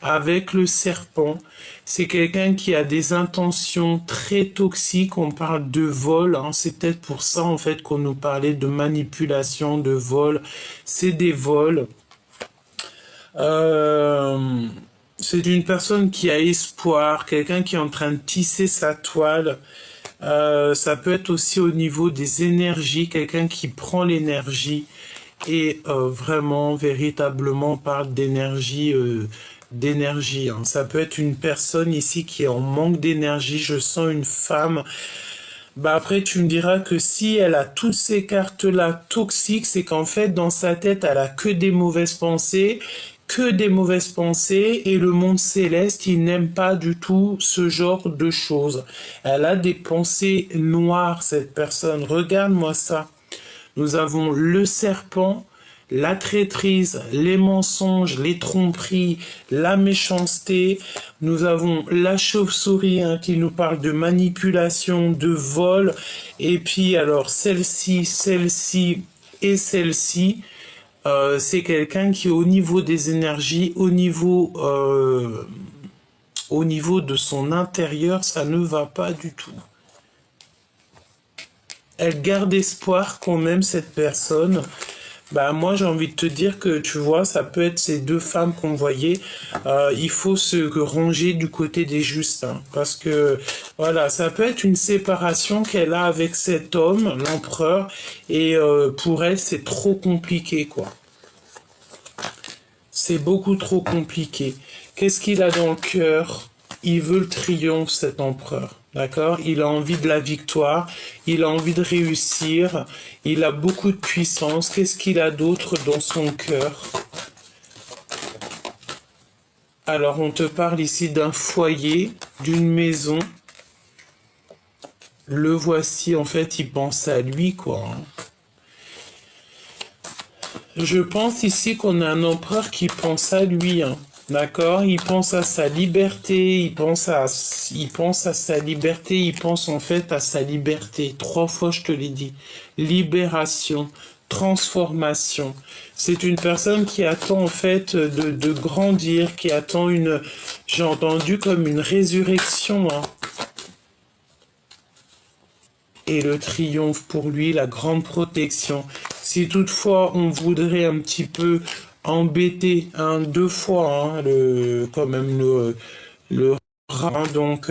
avec le serpent. C'est quelqu'un qui a des intentions très toxiques. On parle de vol. Hein. C'est peut-être pour ça en fait qu'on nous parlait de manipulation, de vol. C'est des vols. C'est une personne qui a espoir, quelqu'un qui est en train de tisser sa toile. Ça peut être aussi au niveau des énergies, quelqu'un qui prend l'énergie et vraiment, véritablement parle d'énergie d'énergie. Hein. Ça peut être une personne ici qui est en manque d'énergie. Je sens une femme. Bah après, tu me diras que si elle a toutes ces cartes-là toxiques, c'est qu'en fait, dans sa tête, elle a que des mauvaises pensées, et le monde céleste, il n'aime pas du tout ce genre de choses. Elle a des pensées noires, cette personne. Regarde-moi ça. Nous avons le serpent, la traîtrise, les mensonges, les tromperies, la méchanceté. Nous avons la chauve-souris hein, qui nous parle de manipulation, de vol. Et puis alors celle-ci et celle-ci, c'est quelqu'un qui au niveau des énergies, au niveau de son intérieur, ça ne va pas du tout. Elle garde espoir qu'on aime cette personne. Bah moi j'ai envie de te dire que tu vois ça peut être ces deux femmes qu'on voyait. Il faut se ranger du côté des justes hein, parce que voilà ça peut être une séparation qu'elle a avec cet homme l'empereur et pour elle c'est trop compliqué quoi. C'est beaucoup trop compliqué. Qu'est-ce qu'il a dans le cœur? Il veut le triomphe cet empereur. D'accord? Il a envie de la victoire, il a envie de réussir, il a beaucoup de puissance. Qu'est-ce qu'il a d'autre dans son cœur? Alors, on te parle ici d'un foyer, d'une maison. Le voici, en fait, il pense à lui, quoi. Je pense ici qu'on a un empereur qui pense à lui, hein. D'accord, il pense à sa liberté, il pense à sa liberté, il pense en fait à sa liberté. 3 fois je te l'ai dit. Libération, transformation. C'est une personne qui attend en fait de grandir, qui attend j'ai entendu comme une résurrection, hein. Et le triomphe pour lui, la grande protection. Si toutefois on voudrait un petit peu embêter 2 fois hein, le rat, hein. Donc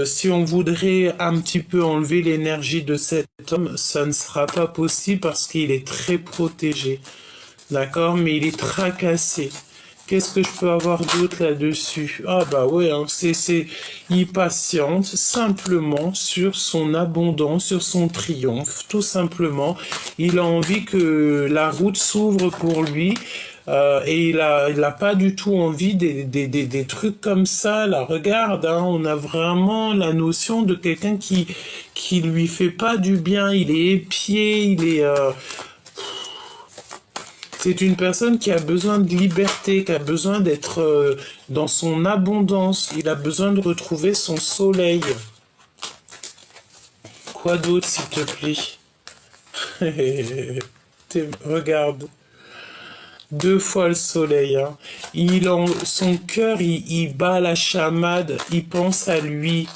si on voudrait un petit peu enlever l'énergie de cet homme, ça ne sera pas possible parce qu'il est très protégé. D'accord, mais il est tracassé. Qu'est-ce que je peux avoir d'autre là-dessus? Ah bah ouais, hein, il patiente simplement sur son abondance, sur son triomphe, tout simplement. Il a envie que la route s'ouvre pour lui. Et il a pas du tout envie des trucs comme ça. Là, regarde, hein, on a vraiment la notion de quelqu'un qui lui fait pas du bien. Il est épié, c'est une personne qui a besoin de liberté, qui a besoin d'être dans son abondance. Il a besoin de retrouver son soleil. Quoi d'autre, s'il te plaît? Regarde. 2 fois le soleil. Hein. Son cœur, il bat la chamade. Il pense à lui.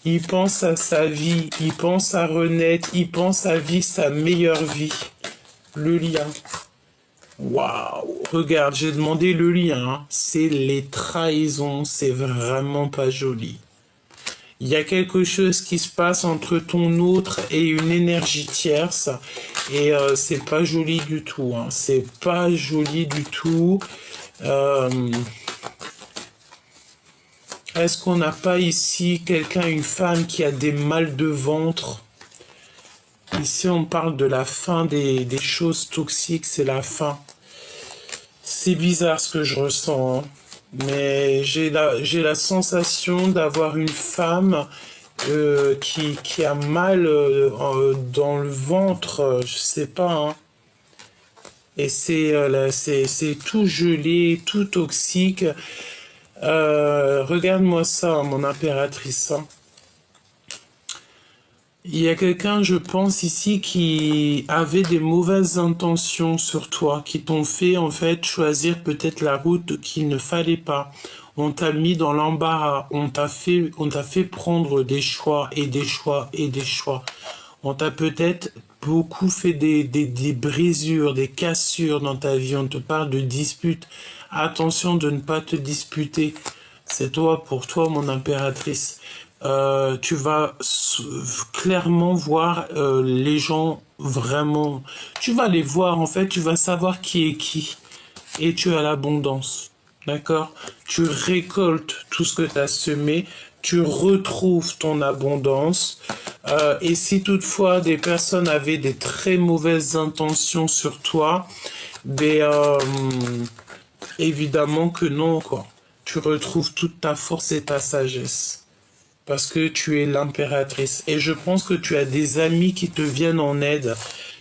Il pense à sa vie. Il pense à renaître. Il pense à vivre sa meilleure vie. Le lien. Waouh, regarde, j'ai demandé le lien. Hein. C'est les trahisons, c'est vraiment pas joli. Il y a quelque chose qui se passe entre ton autre et une énergie tierce et c'est pas joli du tout. Hein. C'est pas joli du tout. Est-ce qu'on n'a pas ici une femme qui a des mal de ventre? Ici, on parle de la fin des choses toxiques, c'est la fin. C'est bizarre ce que je ressens, hein. Mais j'ai la sensation d'avoir une femme qui a mal dans le ventre, je sais pas, hein. Et c'est tout gelé, tout toxique. Regarde-moi ça, mon impératrice, hein. Il y a quelqu'un, je pense, ici qui avait des mauvaises intentions sur toi, qui t'ont fait, en fait, choisir peut-être la route qu'il ne fallait pas. On t'a mis dans l'embarras, on t'a fait prendre des choix et des choix et des choix. On t'a peut-être beaucoup fait des brisures, des cassures dans ta vie. On te parle de disputes. Attention de ne pas te disputer. C'est pour toi, mon impératrice. Tu vas clairement voir les gens vraiment. Tu vas les voir, en fait, tu vas savoir qui est qui. Et tu as l'abondance. D'accord? Tu récoltes tout ce que tu as semé, tu retrouves ton abondance. Et si toutefois des personnes avaient des très mauvaises intentions sur toi, ben, évidemment que non, quoi. Tu retrouves toute ta force et ta sagesse. Parce que tu es l'impératrice. Et je pense que tu as des amis qui te viennent en aide.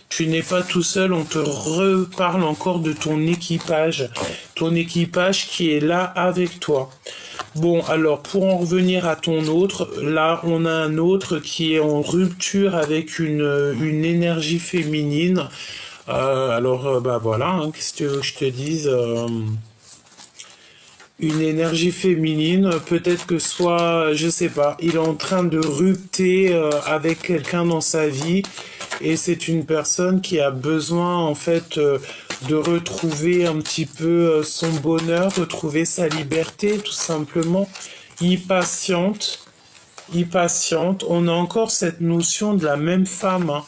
Tu n'es pas tout seul, on te reparle encore de ton équipage. Ton équipage qui est là avec toi. Bon, alors, pour en revenir à ton autre, là, on a un autre qui est en rupture avec une énergie féminine. Bah voilà, hein, qu'est-ce que tu veux que je te dise une énergie féminine, peut-être que soit, je sais pas, il est en train de rupter avec quelqu'un dans sa vie et c'est une personne qui a besoin en fait de retrouver un petit peu son bonheur, retrouver sa liberté tout simplement. Impatiente, impatiente. On a encore cette notion de la même femme hein,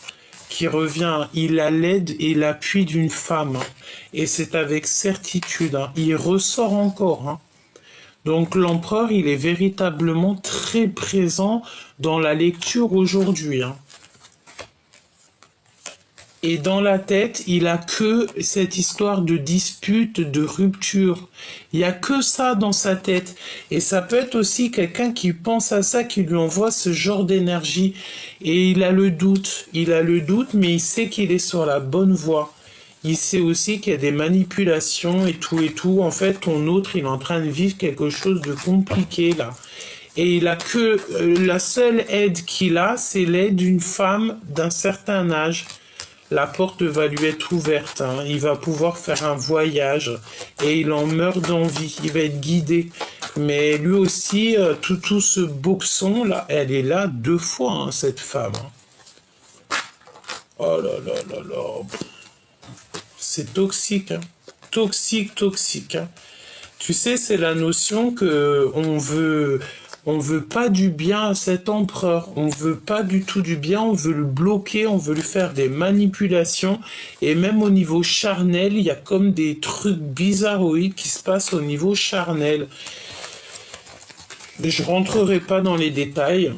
qui revient. Il a l'aide et l'appui d'une femme. Hein. Et c'est avec certitude. Hein. Il ressort encore. Hein. Donc l'empereur, il est véritablement très présent dans la lecture aujourd'hui. Hein. Et dans la tête, il a que cette histoire de dispute, de rupture. Il y a que ça dans sa tête. Et ça peut être aussi quelqu'un qui pense à ça, qui lui envoie ce genre d'énergie. Et il a le doute. Il a le doute, mais il sait qu'il est sur la bonne voie. Il sait aussi qu'il y a des manipulations et tout et tout. En fait, ton autre, il est en train de vivre quelque chose de compliqué là. Et il a que la seule aide qu'il a, c'est l'aide d'une femme d'un certain âge. La porte va lui être ouverte. Hein. Il va pouvoir faire un voyage et il en meurt d'envie. Il va être guidé. Mais lui aussi, tout ce boxon là, elle est là 2 fois, hein, cette femme. Hein. Oh là là là là. C'est toxique. Hein. Toxique, toxique. Hein. Tu sais, c'est la notion que on veut pas du bien à cet empereur. On veut pas du tout du bien. On veut le bloquer. On veut lui faire des manipulations. Et même au niveau charnel, il y a comme des trucs bizarroïdes qui se passent au niveau charnel. Je rentrerai pas dans les détails.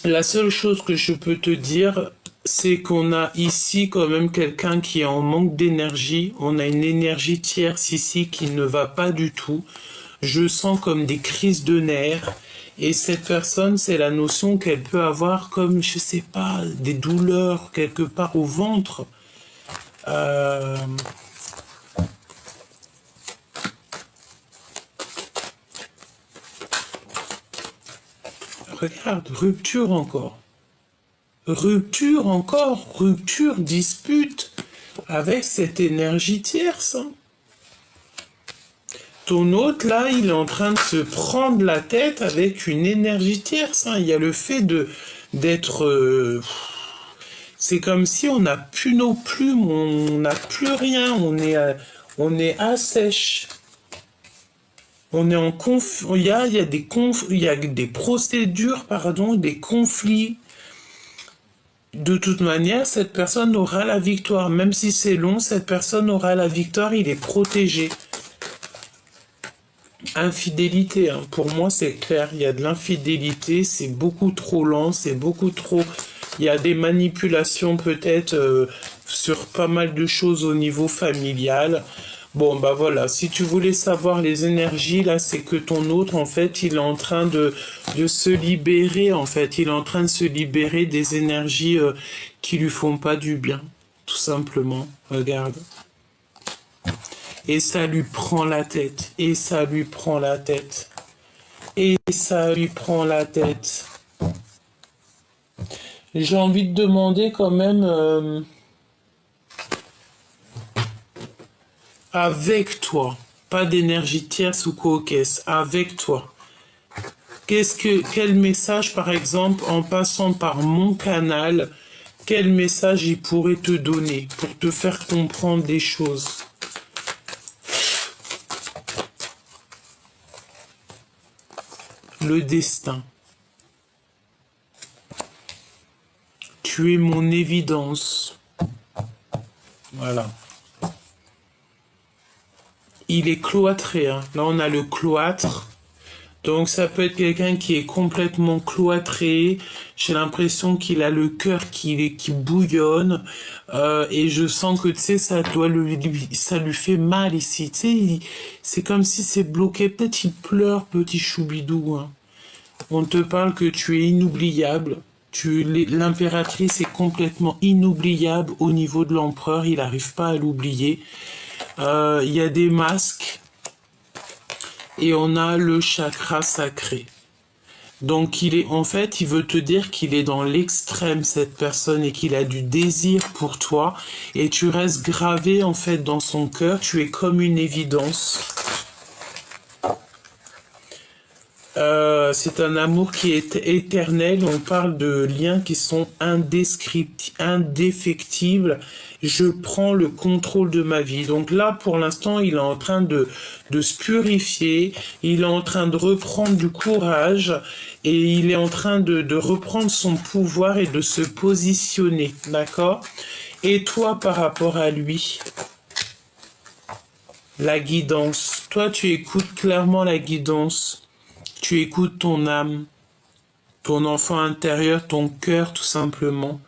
La seule chose que je peux te dire, c'est qu'on a ici quand même quelqu'un qui est en manque d'énergie. On a une énergie tierce ici qui ne va pas du tout. Je sens comme des crises de nerfs. Et cette personne, c'est la notion qu'elle peut avoir comme, je sais pas, des douleurs quelque part au ventre. Regarde, rupture encore. Rupture encore, rupture, dispute avec cette énergie tierce. Hein. Ton hôte, là, il est en train de se prendre la tête avec une énergie tierce. Hein. Il y a le fait d'être... c'est comme si on n'a plus nos plumes, on n'a plus rien, on est à sèche. On est en il y a il y a des procédures, pardon, des conflits. De toute manière, cette personne aura la victoire. Même si c'est long, cette personne aura la victoire, il est protégé. Infidélité, hein. Pour moi, c'est clair. Il y a de l'infidélité, c'est beaucoup trop lent, c'est beaucoup trop... Il y a des manipulations peut-être sur pas mal de choses au niveau familial. Bon, bah voilà, si tu voulais savoir les énergies, là, c'est que ton autre, en fait, il est en train de se libérer, en fait. Il est en train de se libérer des énergies qui lui font pas du bien, tout simplement. Regarde. Et ça lui prend la tête, et ça lui prend la tête, et ça lui prend la tête. J'ai envie de demander quand même... avec toi, pas d'énergie tierce ou coquesse, avec toi. Quel message, par exemple, en passant par mon canal, quel message il pourrait te donner pour te faire comprendre des choses? Le destin. Tu es mon évidence. Voilà. il est cloîtré, hein. Là, on a le cloître. Donc, ça peut être quelqu'un qui est complètement cloîtré. J'ai l'impression qu'il a le cœur qui bouillonne. Et je sens que, tu sais, ça lui fait mal ici. Tu sais, c'est comme si c'est bloqué. Peut-être il pleure, petit choubidou, hein. On te parle que tu es inoubliable. L'impératrice est complètement inoubliable au niveau de l'empereur. Il n'arrive pas à l'oublier. Il y a des masques. Et on a le chakra sacré. Donc en fait, il veut te dire qu'il est dans l'extrême, cette personne, et qu'il a du désir pour toi. Et tu restes gravé, en fait, dans son cœur. Tu es comme une évidence. C'est un amour qui est éternel. On parle de liens qui sont indéfectibles. Je prends le contrôle de ma vie. Donc là, pour l'instant, il est en train de se purifier. Il est en train de reprendre du courage. Et il est en train de reprendre son pouvoir et de se positionner. D'accord? Et toi, par rapport à lui, la guidance. Toi, tu écoutes clairement la guidance. Tu écoutes ton âme, ton enfant intérieur, ton cœur tout simplement.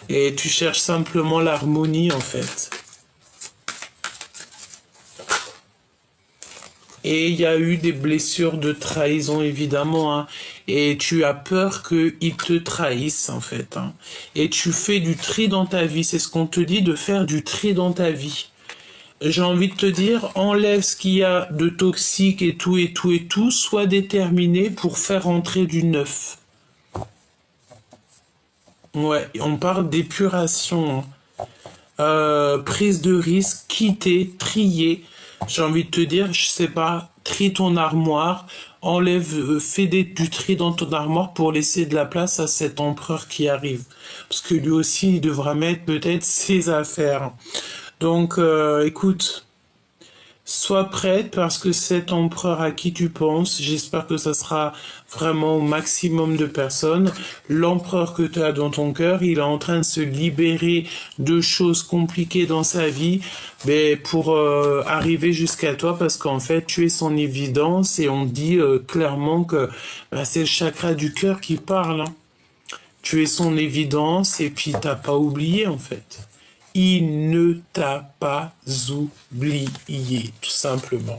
Et tu cherches simplement l'harmonie en fait. Et il y a eu des blessures de trahison évidemment. Hein. Et tu as peur qu'ils te trahissent en fait. Hein. Et tu fais du tri dans ta vie. C'est ce qu'on te dit de faire du tri dans ta vie. J'ai envie de te dire, enlève ce qu'il y a de toxique et tout, et tout, et tout, sois déterminé pour faire entrer du neuf. Ouais, on parle d'épuration, hein. Prise de risque, quitter, trier. J'ai envie de te dire, je sais pas, trie ton armoire, enlève, fais du tri dans ton armoire pour laisser de la place à cet empereur qui arrive. Parce que lui aussi, il devra mettre peut-être ses affaires. Donc, écoute, sois prête parce que cet empereur à qui tu penses, j'espère que ça sera vraiment au maximum de personnes. L'empereur que tu as dans ton cœur, il est en train de se libérer de choses compliquées dans sa vie, mais pour arriver jusqu'à toi parce qu'en fait, tu es son évidence et on dit clairement que c'est le chakra du cœur qui parle. Hein. Tu es son évidence et puis t'as pas oublié en fait. Il ne t'a pas oublié, tout simplement.